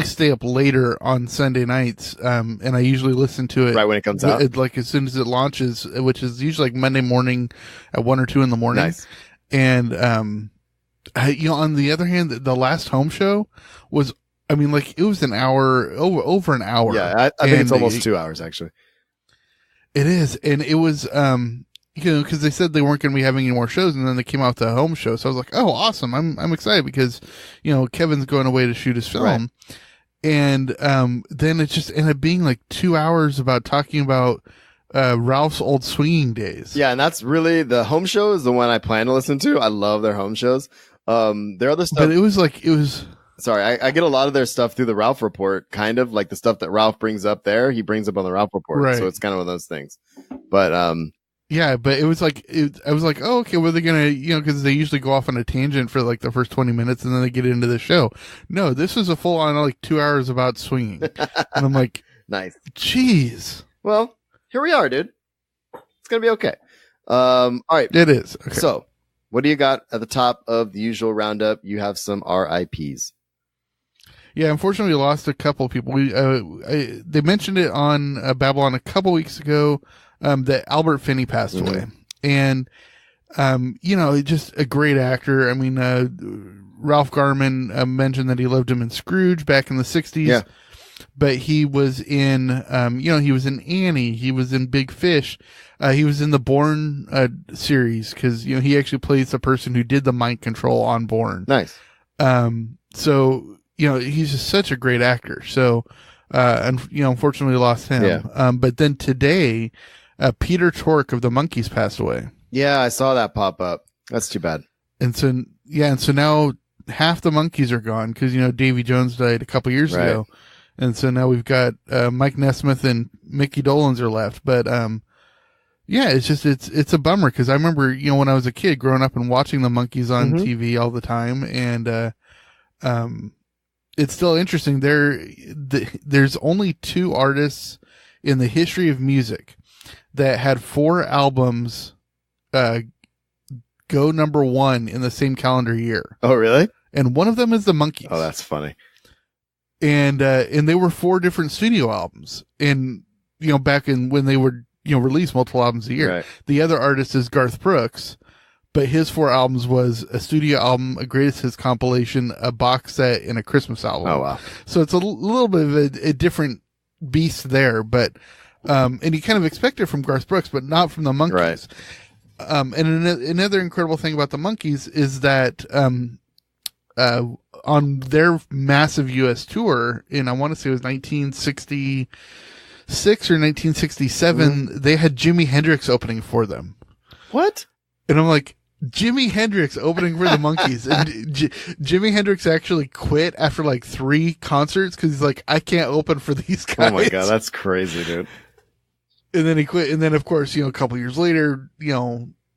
stay up later on Sunday nights, and I usually listen to it right when it comes out, like as soon as it launches, which is usually like Monday morning at 1 or 2 in the morning. Nice. And on the other hand, the last home show was, it was an hour, over an hour. Yeah, I think it's almost 2 hours actually. It is, and it was because they said they weren't going to be having any more shows, and then they came out with a home show. So I was like, "Oh, awesome! I'm excited because Kevin's going away to shoot his film." Right. And then it just ended up being like 2 hours about talking about Ralph's old swinging days. Yeah, and that's really the home show is the one I plan to listen to. I love their home shows. Their other stuff, but it was. Sorry, I get a lot of their stuff through the Ralph Report, kind of like the stuff that Ralph brings up there. He brings up on the Ralph Report, right. So it's kind of one of those things. But yeah, but it was like, I was like, oh, okay, well, they're going to, because they usually go off on a tangent for like the first 20 minutes and then they get into the show. No, this was a full on like 2 hours about swinging. And I'm like, nice. Jeez. Well, here we are, dude. It's going to be okay. All right. It is. Okay. So what do you got at the top of the usual roundup? You have some RIPs. Yeah, unfortunately, we lost a couple of people. They mentioned it on Babylon a couple weeks ago. That Albert Finney passed away, and just a great actor. Ralph Garman mentioned that he loved him in Scrooge back in the 60s. Yeah. But he was in, he was in Annie. He was in Big Fish. He was in the Bourne series because he actually plays the person who did the mind control on Bourne. Nice. So he's just such a great actor. So, unfortunately, lost him. Yeah. But then today. Peter Tork of the Monkees passed away. Yeah, I saw that pop up. That's too bad. And so now half the Monkees are gone because Davy Jones died a couple years ago, and so now we've got Mike Nesmith and Mickey Dolenz are left. But yeah, it's a bummer because I remember when I was a kid growing up and watching the Monkees on TV all the time, and it's still interesting. There's only 2 artists in the history of music that had 4 albums go number 1 in the same calendar year. Oh, really? And one of them is the Monkees. Oh, that's funny. And they were 4 different studio albums. And back in when they would release multiple albums a year. Right. The other artist is Garth Brooks, but his 4 albums was a studio album, a greatest hits compilation, a box set, and a Christmas album. Oh, wow. So it's a little bit of a different beast there, but and you kind of expect it from Garth Brooks, but not from the Monkees. Right. And another incredible thing about the Monkees is that on their massive U.S. tour in, I want to say it was 1966 or 1967, they had Jimi Hendrix opening for them. What? And I'm like, Jimi Hendrix opening for the Monkees. And Jimi Hendrix actually quit after like 3 concerts because he's like, I can't open for these guys. Oh my God, that's crazy, dude. And then he quit. And then, of course, a couple years later,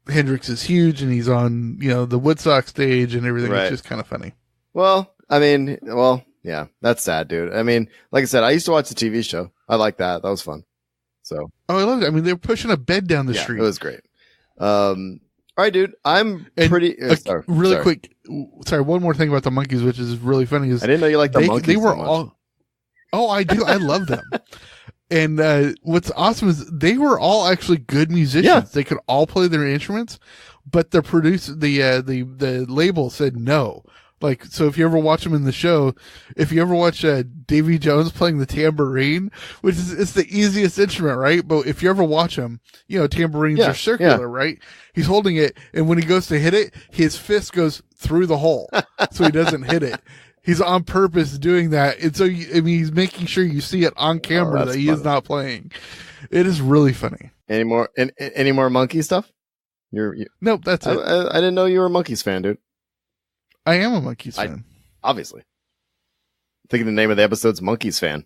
Hendrix is huge and he's on, the Woodstock stage and everything. Right. It's just kind of funny. Well, yeah, that's sad, dude. I mean, like I said, I used to watch the TV show. I like that. That was fun. So. Oh, I loved it. I mean, they were pushing a bed down the street. It was great. All right, dude. I'm pretty quick. Sorry, one more thing about the Monkees, which is really funny. Is I didn't know you liked the Monkees. They were so much. all. Oh, I do. I love them. And what's awesome is they were all actually good musicians. Yeah. They could all play their instruments, but the label said no. Like, so if you ever watch them in the show, if you ever watch Davy Jones playing the tambourine, which is, it's the easiest instrument, right? But if you ever watch him, tambourines are circular, right? He's holding it, and when he goes to hit it, his fist goes through the hole, so he doesn't hit it. He's on purpose doing that. And so, he's making sure you see it on camera that he is not playing. It is really funny. Any more Monkey stuff? Nope, that's it. I didn't know you were a Monkees fan, dude. I am a Monkees fan. Obviously. I think the name of the episode's Monkees Fan.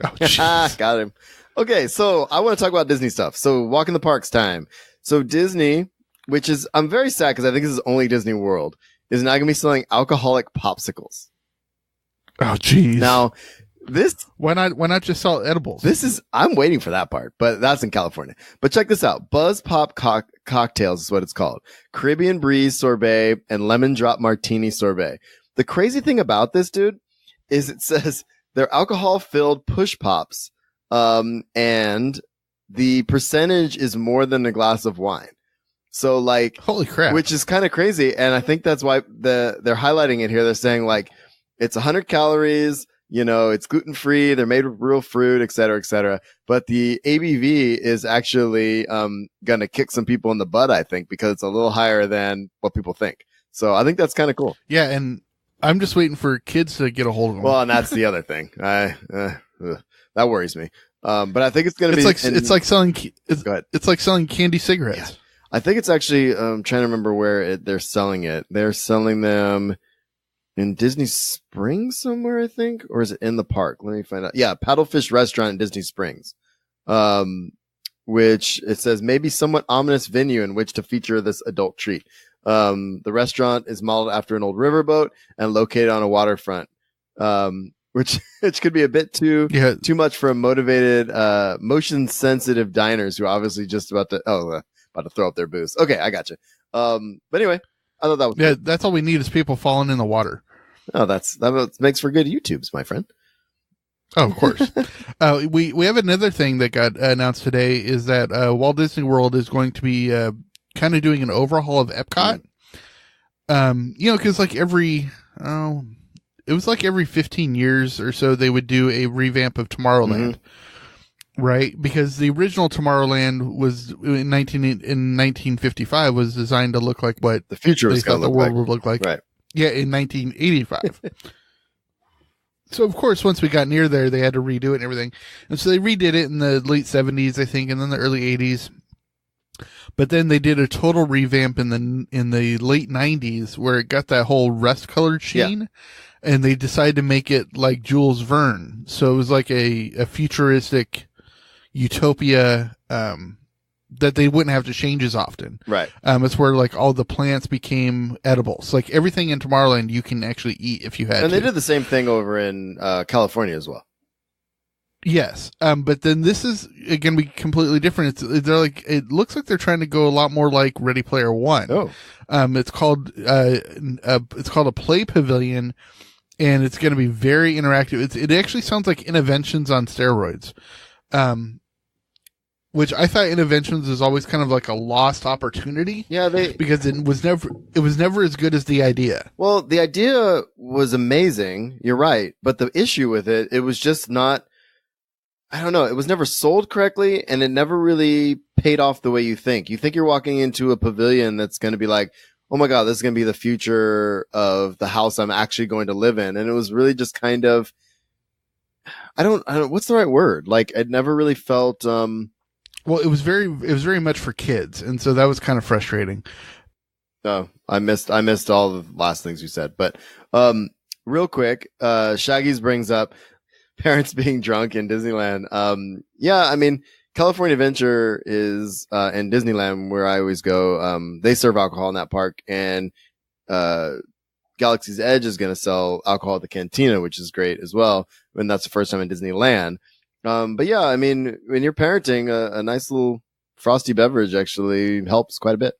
Oh, jeez. Got him. Okay, so I want to talk about Disney stuff. So, Walk in the Parks time. So, Disney, which is, I'm very sad because I think this is only Disney World, is now going to be selling alcoholic popsicles. Oh, jeez. Now, why not just sell edibles? I'm waiting for that part, but that's in California. But check this out. Buzz Pop Cocktails is what it's called. Caribbean Breeze Sorbet and Lemon Drop Martini Sorbet. The crazy thing about this, dude, is it says they're alcohol-filled push pops, and the percentage is more than a glass of wine. So, like, holy crap, which is kind of crazy. And I think that's why they're highlighting it here. They're saying, like, it's 100 calories. It's gluten-free. They're made with real fruit, et cetera, et cetera. But the ABV is actually going to kick some people in the butt, I think, because it's a little higher than what people think. So I think that's kind of cool. Yeah, and I'm just waiting for kids to get a hold of them. Well, and that's the other thing. That worries me. But I think it's going to be. It's like selling. Go ahead. It's like selling candy cigarettes. Yeah. I think it's actually. I'm trying to remember where they're selling it. They're selling them in Disney Springs somewhere, I think, or is it in the park? Let me find out. Yeah, Paddlefish Restaurant in Disney Springs, which it says maybe somewhat ominous venue in which to feature this adult treat. The restaurant is modeled after an old riverboat and located on a waterfront, which could be a bit too much for motivated, motion sensitive diners who are obviously just about to throw up their booze. Okay, I got you. But anyway. I thought that was cool. That's all we need is people falling in the water. Oh, that makes for good YouTubes, my friend. Oh, of course. We have another thing that got announced today is that Walt Disney World is going to be kind of doing an overhaul of Epcot. Because it was like every 15 years or so they would do a revamp of Tomorrowland. Right, because the original Tomorrowland was in 1955 was designed to look like what the future was going to look like. Would look like. Right. Yeah, in 1985. So of course, once we got near there, they had to redo it and everything, and so they redid it in the late 70s, I think, and then the early 80s. But then they did a total revamp in the late 90s where it got that whole rust colored sheen. Yeah. And they decided to make it like Jules Verne, so it was like a futuristic utopia that they wouldn't have to change as often. Right. It's where like all the plants became edibles. Like everything in Tomorrowland you can actually eat if you had to. And they did the same thing over in California as well. Yes. But then this is going to be completely different. It looks like they're trying to go a lot more like Ready Player One. Oh. It's called a play pavilion, and it's going to be very interactive. It actually sounds like Interventions on steroids. Which I thought Interventions is always kind of like a lost opportunity. Yeah, because it was never as good as the idea. Well, the idea was amazing. You're right, but the issue with it was just not. I don't know. It was never sold correctly, and it never really paid off the way you think. You think you're walking into a pavilion that's going to be like, oh my God, this is going to be the future of the house I'm actually going to live in. And it was really just kind of, I don't, what's the right word? Like, it never really felt, well, it was very much for kids. And so that was kind of frustrating. Oh, I missed all the last things you said, but, real quick, Shaggy's brings up parents being drunk in Disneyland. Yeah, I mean, California Adventure is in Disneyland where I always go. They serve alcohol in that park, and Galaxy's Edge is going to sell alcohol at the cantina, which is great as well. And that's the first time in Disneyland. But yeah, I mean, when you're parenting, a nice little frosty beverage actually helps quite a bit.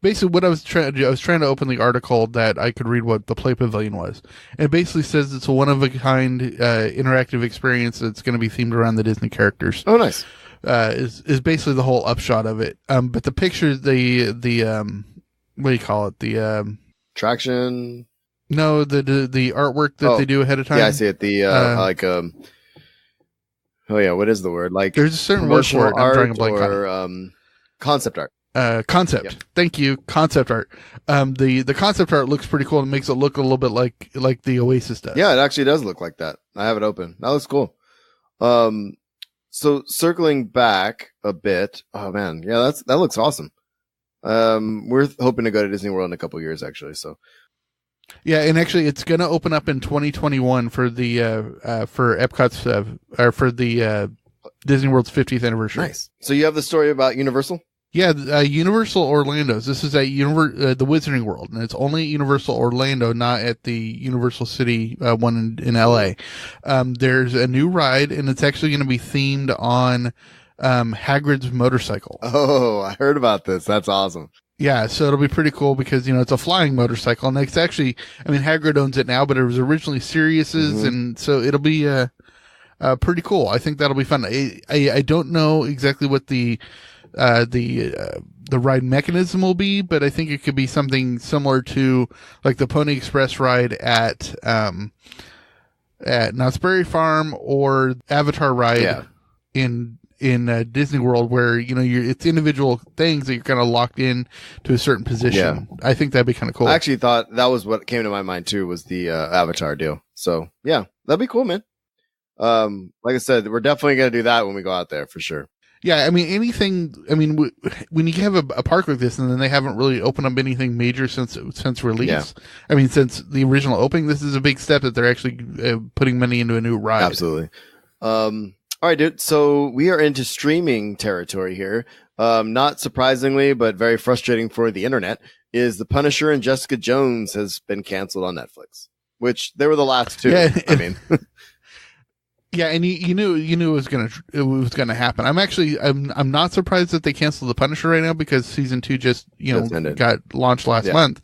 Basically, what I was trying to open the article that I could read what the Play Pavilion was. And it basically says it's a one-of-a-kind interactive experience that's going to be themed around the Disney characters. Oh, nice. Is basically the whole upshot of it. But the picture, the what do you call it? The traction? No, the artwork that they do ahead of time. Yeah, I see it. Oh yeah, what is the word? Like, there's a certain word for it. I'm drawing a blank on it. Concept art. Concept. Yep. Thank you. Concept art. The concept art looks pretty cool. It makes it look a little bit like the Oasis does. Yeah, it actually does look like that. I have it open. That looks cool. So circling back a bit. Oh man, yeah, that looks awesome. We're hoping to go to Disney World in a couple of years, actually. So. Yeah, and actually, it's going to open up in 2021 for the for Epcot's for the Disney World's 50th anniversary. Nice. So you have the story about Universal. Yeah, Universal Orlando's. This is at the Wizarding World, and it's only at Universal Orlando, not at the Universal City one in LA. There's a new ride, and it's actually going to be themed on Hagrid's motorcycle. Oh, I heard about this. That's awesome. Yeah, so it'll be pretty cool because, it's a flying motorcycle, and it's actually, Hagrid owns it now, but it was originally Sirius's, and so it'll be pretty cool. I think that'll be fun. I don't know exactly what the ride mechanism will be, but I think it could be something similar to like the Pony Express ride at Knott's Berry Farm or Avatar ride in Disney World, where it's individual things that you're kind of locked in to a certain position. I think that'd be kind of cool. I actually thought that was what came to my mind too, was the Avatar deal. So yeah, that'd be cool, man. Like I said, we're definitely gonna do that when we go out there for sure. Yeah, anything. When you have a park like this, and then they haven't really opened up anything major since release. Yeah. Since the original opening, this is a big step that they're actually putting money into a new ride. Absolutely. All right, dude. So we are into streaming territory here. Not surprisingly, but very frustrating for the internet, is The Punisher and Jessica Jones has been canceled on Netflix, which they were the last two. Yeah, yeah, and you knew it was gonna happen. I'm not surprised that they canceled The Punisher right now, because season 2 just got launched last month,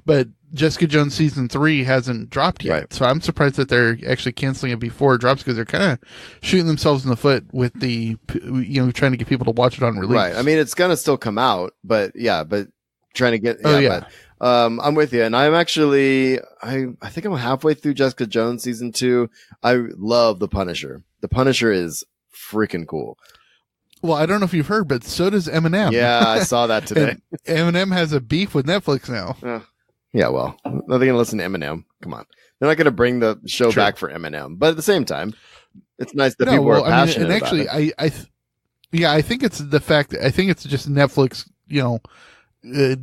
but Jessica Jones season 3 hasn't dropped yet. Right. So I'm surprised that they're actually canceling it before it drops, because they're kind of shooting themselves in the foot with the trying to get people to watch it on release. Right. It's gonna still come out, but trying to get But, I'm with you, and I'm actually I think I'm halfway through Jessica Jones season 2. I love The Punisher. The Punisher is freaking cool. Well, I don't know if you've heard, but so does Eminem. Yeah, I saw that today. Eminem has a beef with Netflix now. Yeah, well, they're going to listen to Eminem. Come on. They're not going to bring the show back for Eminem. But at the same time, it's nice that people are passionate about it. I think it's the fact that I think it's just Netflix,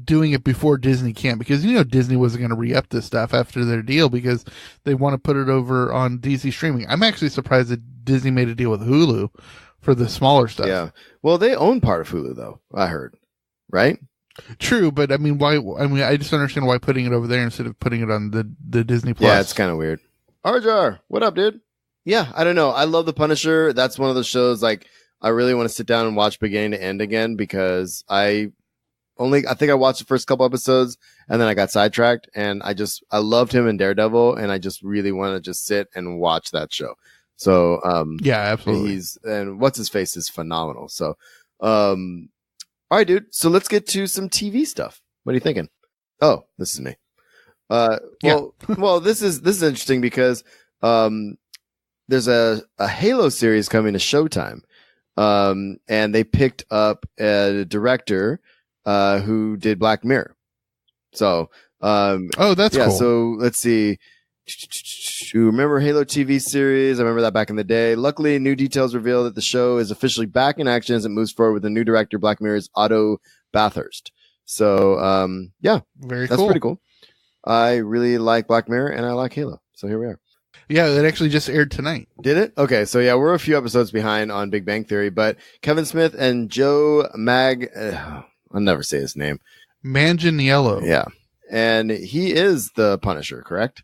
doing it before Disney can, because Disney wasn't going to re-up this stuff after their deal, because they want to put it over on DC streaming. I'm actually surprised that Disney made a deal with Hulu for the smaller stuff. Yeah. Well, they own part of Hulu, though, I heard. Right? True, but why? I just don't understand why putting it over there instead of putting it on the Disney Plus. Yeah, it's kind of weird. Arjar, what up, dude? Yeah, I don't know. I love The Punisher. That's one of those shows I really want to sit down and watch beginning to end again, because I think I watched the first couple episodes and then I got sidetracked, and I loved him in Daredevil, and I just really want to just sit and watch that show. So yeah, absolutely. And what's his face is phenomenal. So all right, dude. So let's get to some TV stuff. What are you thinking? Oh, this is me. Well, this is interesting because there's a Halo series coming to Showtime. And they picked up a director, who did Black Mirror. So, that's cool. So let's see. You remember Halo TV series? I remember that back in the day. Luckily, new details reveal that the show is officially back in action as it moves forward with the new director, Black Mirror's Otto Bathurst. So, very that's cool. pretty cool. I really like Black Mirror and I like Halo. So here we are. Yeah, it actually just aired tonight. Did it? Okay, so yeah, we're a few episodes behind on Big Bang Theory, but Kevin Smith and Joe I'll never say his name. Manganiello. Yeah, and he is the Punisher, correct?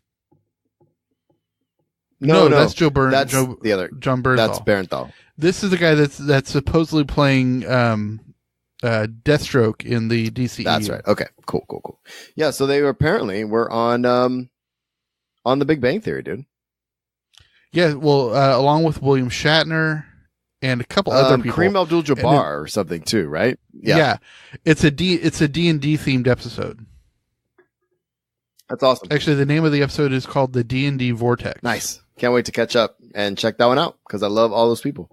No, that's Joe Byrne. That's the other. John Bernthal. That's Bernthal. This is the guy that's supposedly playing Deathstroke in the DCEU. That's right. Okay, cool. Yeah, so they were on the Big Bang Theory, dude. Yeah, well, along with William Shatner and a couple other people, Kareem Abdul-Jabbar or something too, right? Yeah, it's a D&D themed episode. That's awesome. Actually, the name of the episode is called the D&D Vortex. Nice. Can't wait to catch up and check that one out because I love all those people.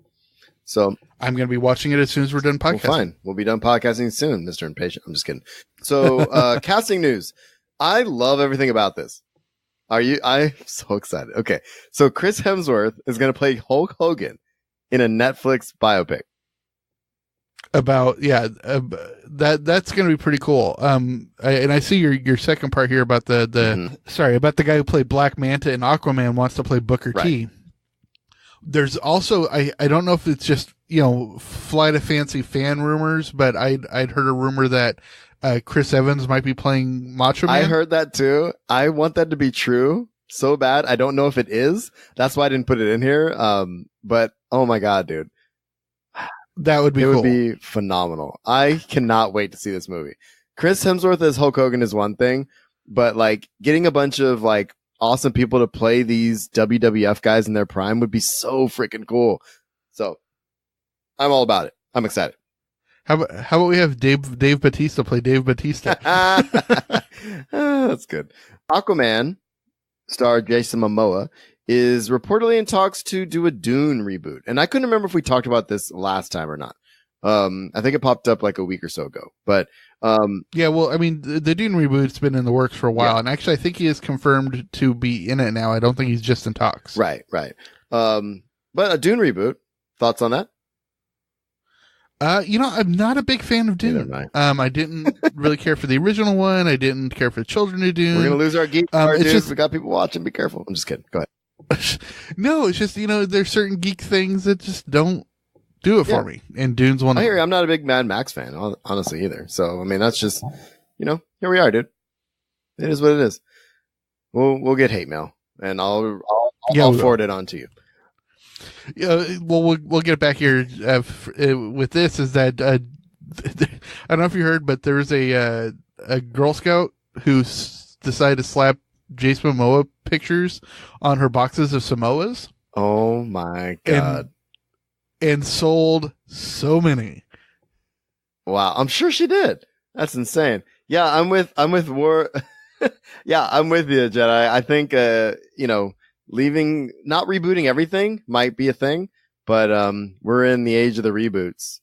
So I'm going to be watching it as soon as we're done podcasting. Well, fine. We'll be done podcasting soon, Mr. Impatient. I'm just kidding. So casting news. I love everything about this. Are you? I'm so excited. Okay. So Chris Hemsworth is going to play Hulk Hogan in a Netflix biopic. That's going to be pretty cool. I see your second part here about about the guy who played Black Manta and Aquaman wants to play Booker T. There's also, I don't know if it's just, flight of fancy fan rumors, but I'd heard a rumor that Chris Evans might be playing Macho Man. I heard that too. I want that to be true so bad. I don't know if it is. That's why I didn't put it in here. But oh my God, dude. That would be cool. It would be phenomenal. I cannot wait to see this movie. Chris Hemsworth as Hulk Hogan is one thing, but like getting a bunch of like awesome people to play these WWF guys in their prime would be so freaking cool. So I'm all about it. I'm excited. How about we have Dave Bautista play Dave Bautista? That's good. Aquaman star Jason Momoa is reportedly in talks to do a Dune reboot. And I couldn't remember if we talked about this last time or not. I think it popped up like a week or so ago. But yeah, well, I mean, the Dune reboot's been in the works for a while. Yeah. And actually, I think he is confirmed to be in it now. I don't think he's just in talks. Right. But a Dune reboot. Thoughts on that? I'm not a big fan of Dune. I didn't really care for the original one. I didn't care for the Children of Dune. We're going to lose our geek card, dude. We got people watching. Be careful. I'm just kidding. Go ahead. No, it's just, there's certain geek things that just don't do it for me. And Dune's one of them. I hear you. I'm not a big Mad Max fan, honestly, either. So, I mean, that's just, here we are, dude. It is what it is. We'll get hate mail, and I'll forward it on to you. Yeah, well, we'll get back here with this. Is that I don't know if you heard, but there was a Girl Scout who decided to slap Jason Momoa pictures on her boxes of Samoas. Oh my God! And sold so many. Wow, I'm sure she did. That's insane. Yeah, I'm with War. Yeah, I'm with you, Jedi. I think not rebooting everything might be a thing, but we're in the age of the reboots.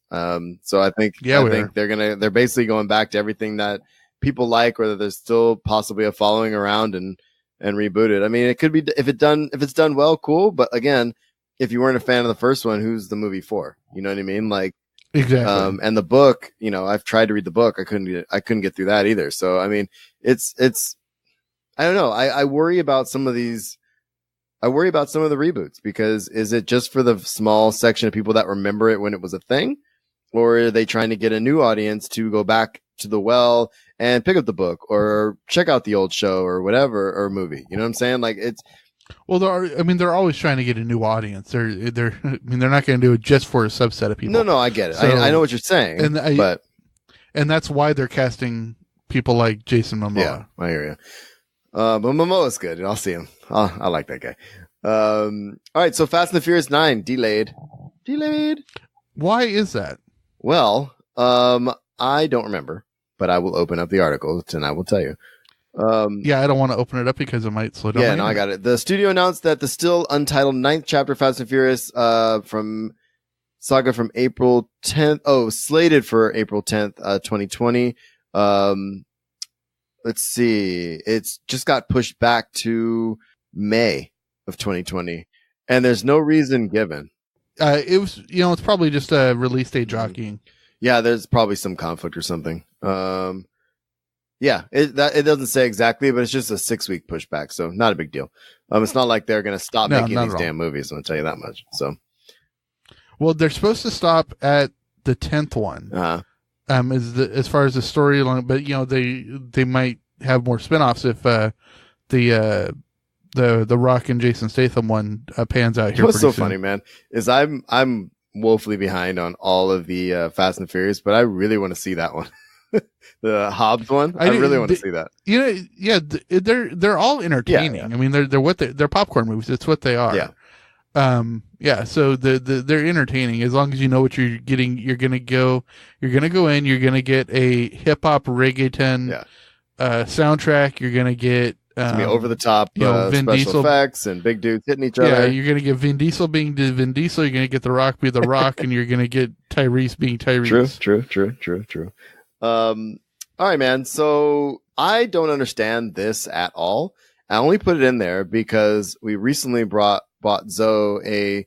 So I think they're basically going back to everything that people like, or that there's still possibly a following around and reboot it. I mean, it could be if it's done well, cool. But again, if you weren't a fan of the first one, who's the movie for? You know what I mean? Like exactly. And the book, I've tried to read the book. I couldn't get through that either. So I mean, it's I don't know. I worry about some of these. I worry about some of the reboots because is it just for the small section of people that remember it when it was a thing, or are they trying to get a new audience to go back to the well and pick up the book or check out the old show or whatever, or movie? You know what I'm saying? Like it's. Well, they're always trying to get a new audience. They're not going to do it just for a subset of people. No, I get it. So, I know what you're saying, and that's why they're casting people like Jason Momoa. Yeah, I hear you. But Momoa's good. I'll see him. I like that guy. All right. So Fast and the Furious 9 delayed. Why is that? Well, I don't remember, but I will open up the article and I will tell you. Yeah, I don't want to open it up because it might slow down. Yeah, no, I got it. The studio announced that the still untitled 9th chapter Fast and Furious from saga from April 10th. Oh, slated for April 10th, 2020. Let's see. It's just got pushed back to May of 2020, and there's no reason given. It was, it's probably just a release date jockeying. Yeah, there's probably some conflict or something. Yeah, it doesn't say exactly, but it's just a 6-week pushback, so not a big deal. It's not like they're going to stop making these damn movies. I'm going to tell you that much. So, well, they're supposed to stop at the 10th one. As far as the storyline, but they might have more spinoffs if the Rock and Jason Statham one pans out here. What's so soon. Funny, man, is I'm woefully behind on all of the Fast and Furious, but I really want to see that one. The Hobbs one. I really want to see that. They're all entertaining. Yeah. I mean, they're popcorn movies. It's what they are. Yeah. So they're entertaining as long as you know what you're getting. You're gonna go in. You're gonna get a hip hop reggaeton soundtrack. You're gonna get over the top Vin special Diesel effects and big dudes hitting each other. Yeah, you're gonna get Vin Diesel being Vin Diesel. You're gonna get The Rock be The Rock, and you're gonna get Tyrese being Tyrese. True. All right, man. So I don't understand this at all. I only put it in there because we recently bought Zoe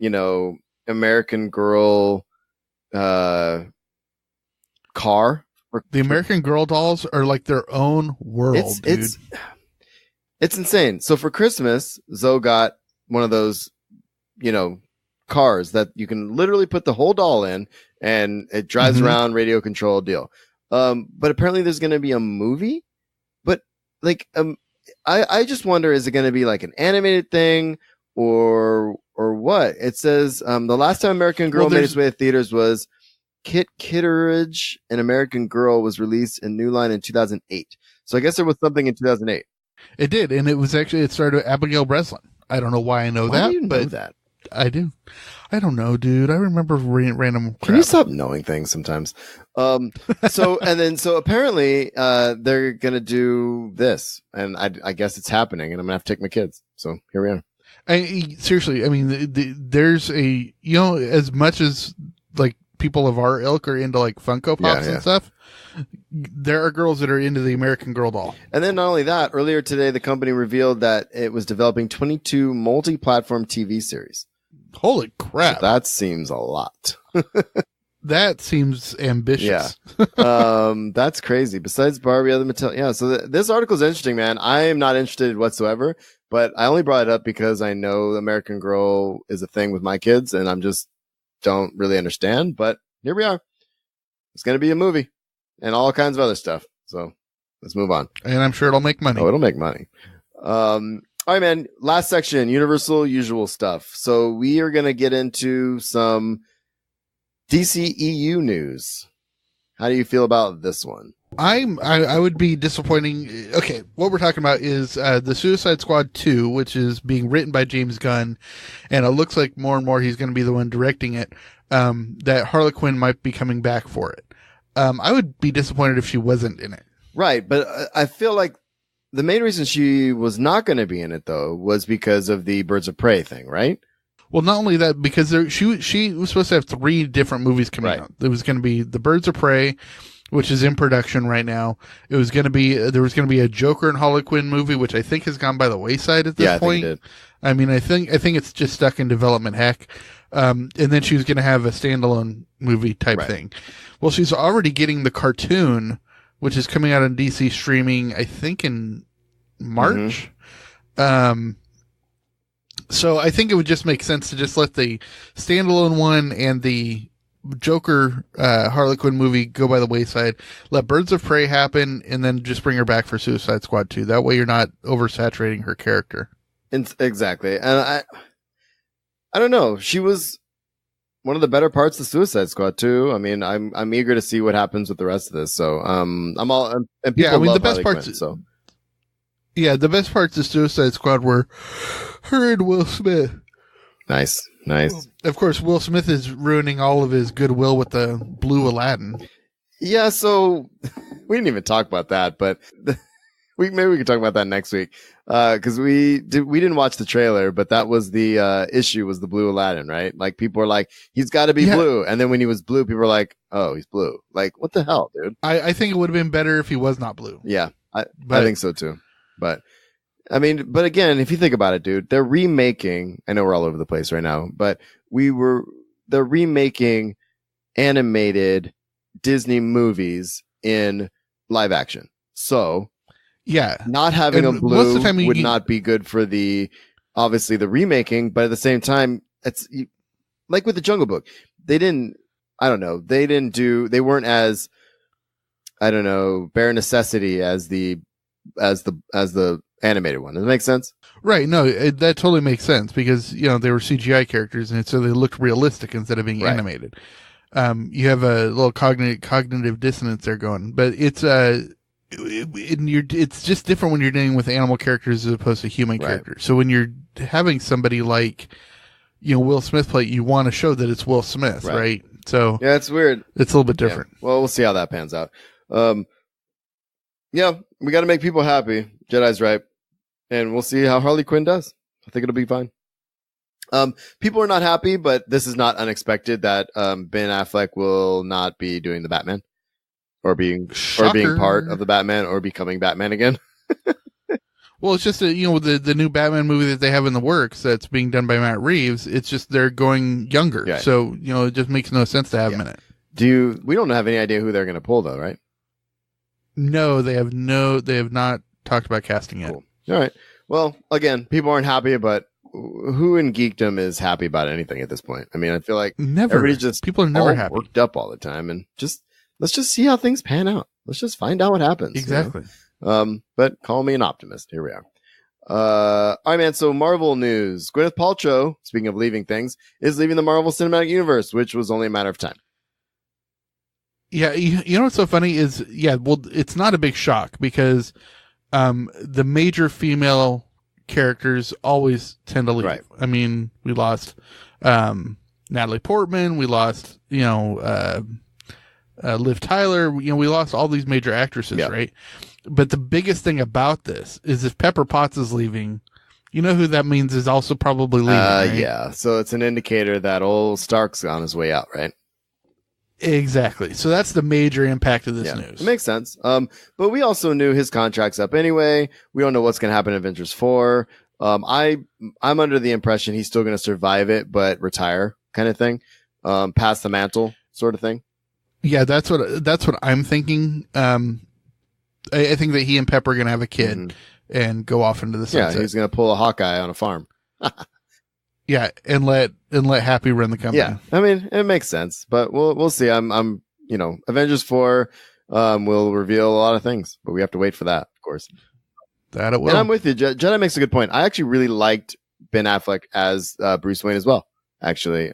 a, American Girl, car. The American Girl dolls are like their own world, dude. It's insane. So for Christmas, Zoe got one of those, cars that you can literally put the whole doll in and it drives around, radio control deal. But apparently there's going to be a movie, but I just wonder, is it going to be like an animated thing or what? It says, the last time American Girl made its way to theaters was Kit Kitteridge, an American Girl, was released in New Line in 2008. So I guess there was something in 2008. It did. And it started with Abigail Breslin. I don't know why I know why that, do you but know that? I do. I don't know, dude. I remember random crap. Can you stop knowing things sometimes? So apparently, they're going to do this, and I guess it's happening, and I'm going to have to take my kids. So here we are. Seriously, I mean, there's a, as much as like people of our ilk are into like Funko Pops and stuff, there are girls that are into the American Girl doll. And then not only that, earlier today, the company revealed that it was developing 22 multi-platform TV series. Holy crap. So that seems a lot. That seems ambitious. Yeah. That's crazy. Besides Barbie, other Mattel. Yeah. So this article is interesting, man. I am not interested whatsoever, but I only brought it up because I know American Girl is a thing with my kids and I'm just don't really understand, but here we are. It's going to be a movie and all kinds of other stuff. So let's move on. And I'm sure it'll make money. Oh, it'll make money. All right, man. Last section, Universal usual stuff. So we are going to get into some DC EU news. How do you feel about this one? I would be disappointing. Okay, what we're talking about is the Suicide Squad 2, which is being written by James Gunn, and it looks like more and more he's going to be the one directing it, that Harley Quinn might be coming back for it. I would be disappointed if she wasn't in it. Right, but I feel like the main reason she was not going to be in it, though, was because of the Birds of Prey thing, right? Well, not only that, because she was supposed to have 3 different movies coming out. There was going to be the Birds of Prey, which is in production right now. There was going to be a Joker and Harley Quinn movie, which I think has gone by the wayside at this point. I mean, I think it's just stuck in development heck. And then she was going to have a standalone movie type thing. Well, she's already getting the cartoon, which is coming out on DC streaming, I think in March. So I think it would just make sense to just let the standalone one and the Joker Harley Quinn movie go by the wayside. Let Birds of Prey happen, and then just bring her back for Suicide Squad 2. That way, you're not oversaturating her character. Exactly, and I don't know. She was one of the better parts of Suicide Squad 2. I mean, I'm eager to see what happens with the rest of this. So and people love the best Harley parts. Quinn, so. Yeah, the best parts of Suicide Squad were her and Will Smith. Nice. Of course, Will Smith is ruining all of his goodwill with the blue Aladdin. Yeah, so we didn't even talk about that, but maybe we can talk about that next week. Cause we didn't watch the trailer, but that was the issue, was the blue Aladdin, right? Like people were like, he's got to be blue. And then when he was blue, people were like, oh, he's blue. Like, what the hell, dude? I think it would have been better if he was not blue. Yeah. I think so too. But I mean, but again, if you think about it, dude, they're remaking, I know we're all over the place right now, but they're remaking animated Disney movies in live action. So yeah, not having a blue would not be good for obviously the remaking, but at the same time, it's like with the Jungle Book. They weren't as, I don't know, bare necessity as the animated one. Does that make sense? Right. No, that totally makes sense because, they were CGI characters and so they looked realistic instead of being animated. You have a little cognitive dissonance there going, but it's it's just different when you're dealing with animal characters as opposed to human characters. So when you're having somebody like, Will Smith play, you want to show that it's Will Smith, right? So yeah, it's weird. It's a little bit different. Yeah. Well, we'll see how that pans out. Yeah, we got to make people happy. Jedi's right. And we'll see how Harley Quinn does. I think it'll be fine. People are not happy, but this is not unexpected that Ben Affleck will not be doing the Batman or being part of the Batman or becoming Batman again. Well, it's just the new Batman movie that they have in the works that's being done by Matt Reeves. It's just they're going younger, so it just makes no sense to have him in it. We don't have any idea who they're going to pull though, right? No, they have not talked about casting yet. Cool. All right. Well, again, people aren't happy, but who in geekdom is happy about anything at this point? I mean, I feel like people are never happy, worked up all the time, and let's just see how things pan out. Let's just find out what happens. Exactly. But call me an optimist. Here we are. All right, man. So Marvel news: Gwyneth Paltrow, speaking of leaving things, is leaving the Marvel Cinematic Universe, which was only a matter of time. Yeah, you know what's so funny is, it's not a big shock because the major female characters always tend to leave. Right. I mean, we lost Natalie Portman, we lost Liv Tyler, we lost all these major actresses, right? But the biggest thing about this is if Pepper Potts is leaving, you know who that means is also probably leaving, right? Yeah, so it's an indicator that old Stark's on his way out, right? Exactly. So that's the major impact of this news. It makes sense. But we also knew his contract's up anyway. We don't know what's going to happen in Avengers 4. I'm under the impression he's still going to survive it, but retire kind of thing. Pass the mantle sort of thing. Yeah, that's what I'm thinking. I think that he and Pepper are going to have a kid and go off into the sunset. Yeah, he's going to pull a Hawkeye on a farm. Yeah, and let Happy run the company. Yeah, I mean, it makes sense, but we'll see. I'm Avengers 4 will reveal a lot of things, but we have to wait for that, of course. That it will. And I'm with you. Jedi makes a good point. I actually really liked Ben Affleck as Bruce Wayne as well. Actually,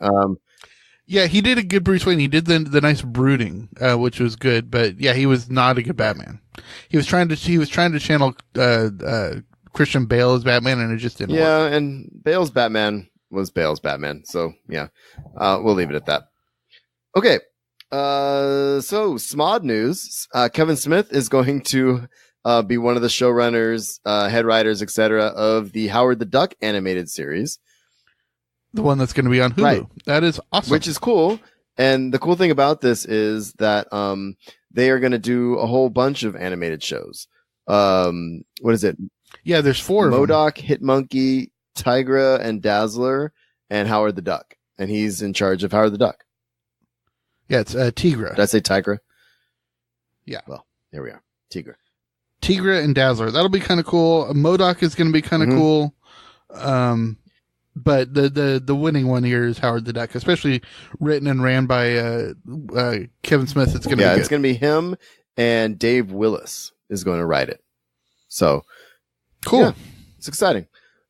yeah, he did a good Bruce Wayne. He did the nice brooding, which was good. But yeah, he was not a good Batman. He was trying to channel Christian Bale as Batman, and it just didn't work. Yeah, and Bale's Batman was Bale's Batman. So yeah, we'll leave it at that. Okay. So Smod news, Kevin Smith is going to be one of the showrunners, head writers, etc. of the Howard the Duck animated series. The one that's going to be on Hulu. Right. That is awesome. Which is cool. And the cool thing about this is that they are going to do a whole bunch of animated shows. What is it? Yeah, there's 4 MODOK, Hitmonkey, Tigra, and Dazzler, and Howard the Duck. And he's in charge of Howard the Duck. Yeah, it's Tigra. Did I say Tigra? Yeah. Well, here we are. Tigra and Dazzler. That'll be kind of cool. MODOK is going to be kind of cool. But the winning one here is Howard the Duck, especially written and ran by Kevin Smith. It's going to be good. It's going to be him, and Dave Willis is going to write it. So cool. Yeah, it's exciting.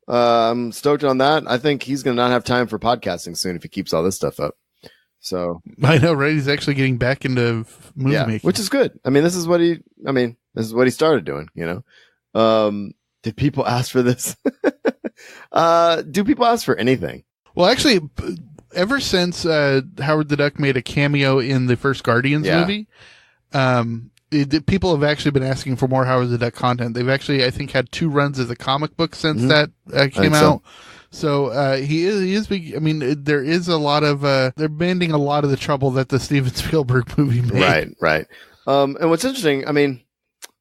I'm stoked on that. I think he's going to not have time for podcasting soon if he keeps all this stuff up. So I know, right? He's actually getting back into movie making, which is good. I mean, this is what he started doing, Did people ask for this? Do people ask for anything? Well, actually, ever since Howard the Duck made a cameo in the first Guardians movie, people have actually been asking for more Howard the Duck content. They've actually, I think, had 2 runs of the comic book since that came out. So he is big. I mean, there is a lot of they're mending a lot of the trouble that the Steven Spielberg movie made. Right. And what's interesting, I mean,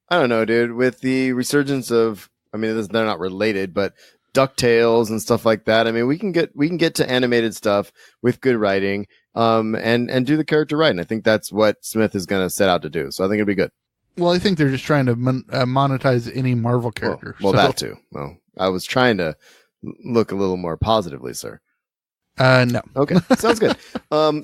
I don't know, dude, with the resurgence of, I mean, they're not related, but DuckTales and stuff like that. I mean, we can get to animated stuff with good writing, and do the character right. And I think that's what Smith is going to set out to do. So I think it'll be good. Well, I think they're just trying to monetize any Marvel character. Well, that too. Well, I was trying to look a little more positively, sir. No. Okay, sounds good.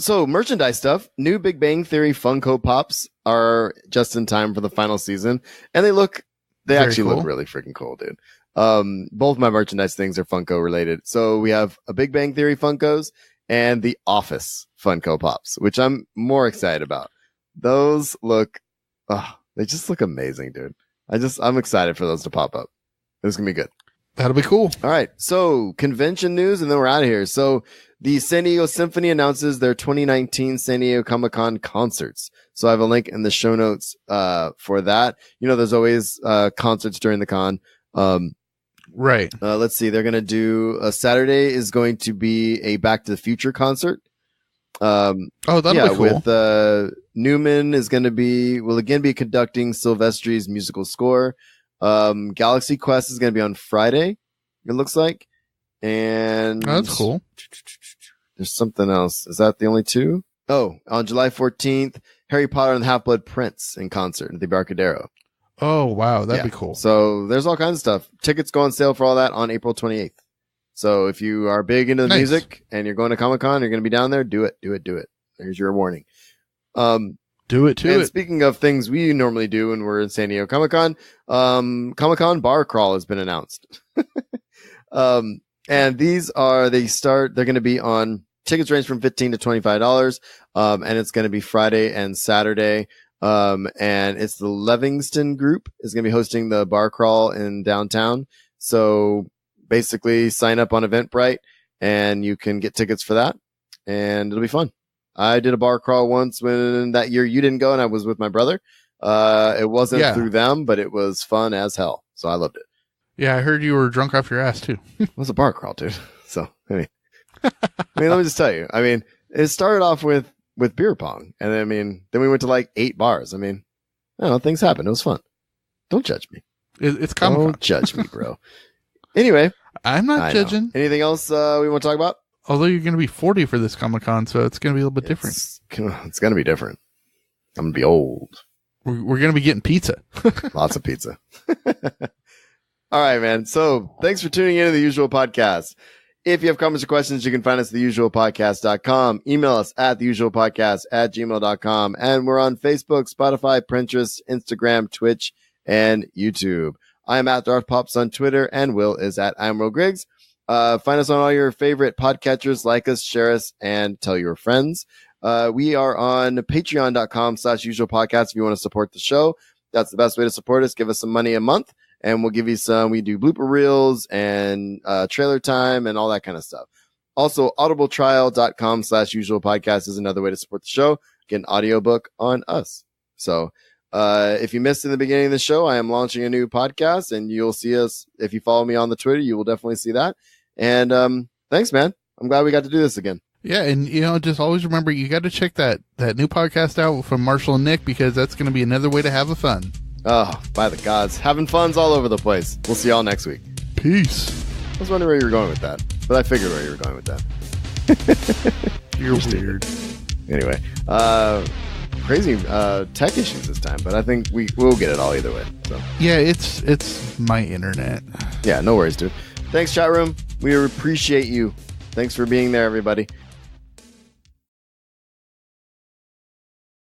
So merchandise stuff. New Big Bang Theory Funko Pops are just in time for the final season, and they actually look really freaking cool, dude. Both my merchandise things are Funko related. So we have a Big Bang Theory Funkos and the Office Funko Pops, which I'm more excited about. Those they just look amazing, dude. I'm excited for those to pop up. It's gonna be good. That'll be cool. All right. So convention news, and then we're out of here. So the San Diego Symphony announces their 2019 San Diego Comic-Con concerts. So I have a link in the show notes for that. You know, there's always concerts during the con. Right. Let's see. They're going to do Saturday is going to be a Back to the Future concert. That'll be cool. With Newman will again be conducting Silvestri's musical score. Galaxy Quest is going to be on Friday, it looks like. And that's cool. There's something else. Is that the only 2? Oh, on July 14th, Harry Potter and the Half-Blood Prince in concert at the Embarcadero. Oh, wow. That'd be cool. So there's all kinds of stuff. Tickets go on sale for all that on April 28th. So if you are big into the music and you're going to Comic-Con, you're going to be down there, do it. There's your warning. Do it too. And speaking of things we normally do when we're in San Diego Comic-Con, Comic-Con Bar Crawl has been announced. And these they're going to be on, tickets range from $15 to $25. And it's going to be Friday and Saturday. And it's the Livingston Group is going to be hosting the Bar Crawl in downtown. So basically sign up on Eventbrite and you can get tickets for that, and it'll be fun. I did a bar crawl once when that year you didn't go, and I was with my brother. It wasn't through them, but it was fun as hell. So I loved it. Yeah, I heard you were drunk off your ass too. It was a bar crawl, dude. So I mean, let me just tell you. I mean, it started off with beer pong, and then we went to like 8 bars. I mean, I don't know, things happen. It was fun. Don't judge me. It's Comic-Con. Don't judge me, bro. Anyway, I'm not judging. Anything else we want to talk about? Although you're going to be 40 for this Comic-Con, so it's going to be a little bit different. It's going to be different. I'm going to be old. We're going to be getting pizza. Lots of pizza. All right, man. So thanks for tuning in to The Usual Podcast. If you have comments or questions, you can find us at theusualpodcast.com. Email us at theusualpodcast@gmail.com. And we're on Facebook, Spotify, Pinterest, Instagram, Twitch, and YouTube. I am at Darth Pops on Twitter, and Will is at Admiral Griggs. Find us on all your favorite podcatchers. Like us, share us, and tell your friends. We are on patreon.com/usualpodcast if you want to support the show. That's the best way to support us. Give us some money a month, and we'll give you some. We do blooper reels and trailer time and all that kind of stuff. Also, audibletrial.com/usualpodcast is another way to support the show. Get an audiobook on us. So if you missed in the beginning of the show, I am launching a new podcast, and you'll see us. If you follow me on the Twitter, you will definitely see that. And thanks, man. I'm glad we got to do this again. Yeah, and just always remember, you got to check that new podcast out from Marshall and Nick, because that's going to be another way to have a fun. Oh, by the gods. Having fun's all over the place. We'll see y'all next week. Peace. I was wondering where you were going with that, but I figured where you were going with that. You're weird. Anyway, crazy tech issues this time, but I think we'll get it all either way. So yeah, it's my internet. Yeah, no worries, dude. Thanks, chat room. We appreciate you. Thanks for being there, everybody.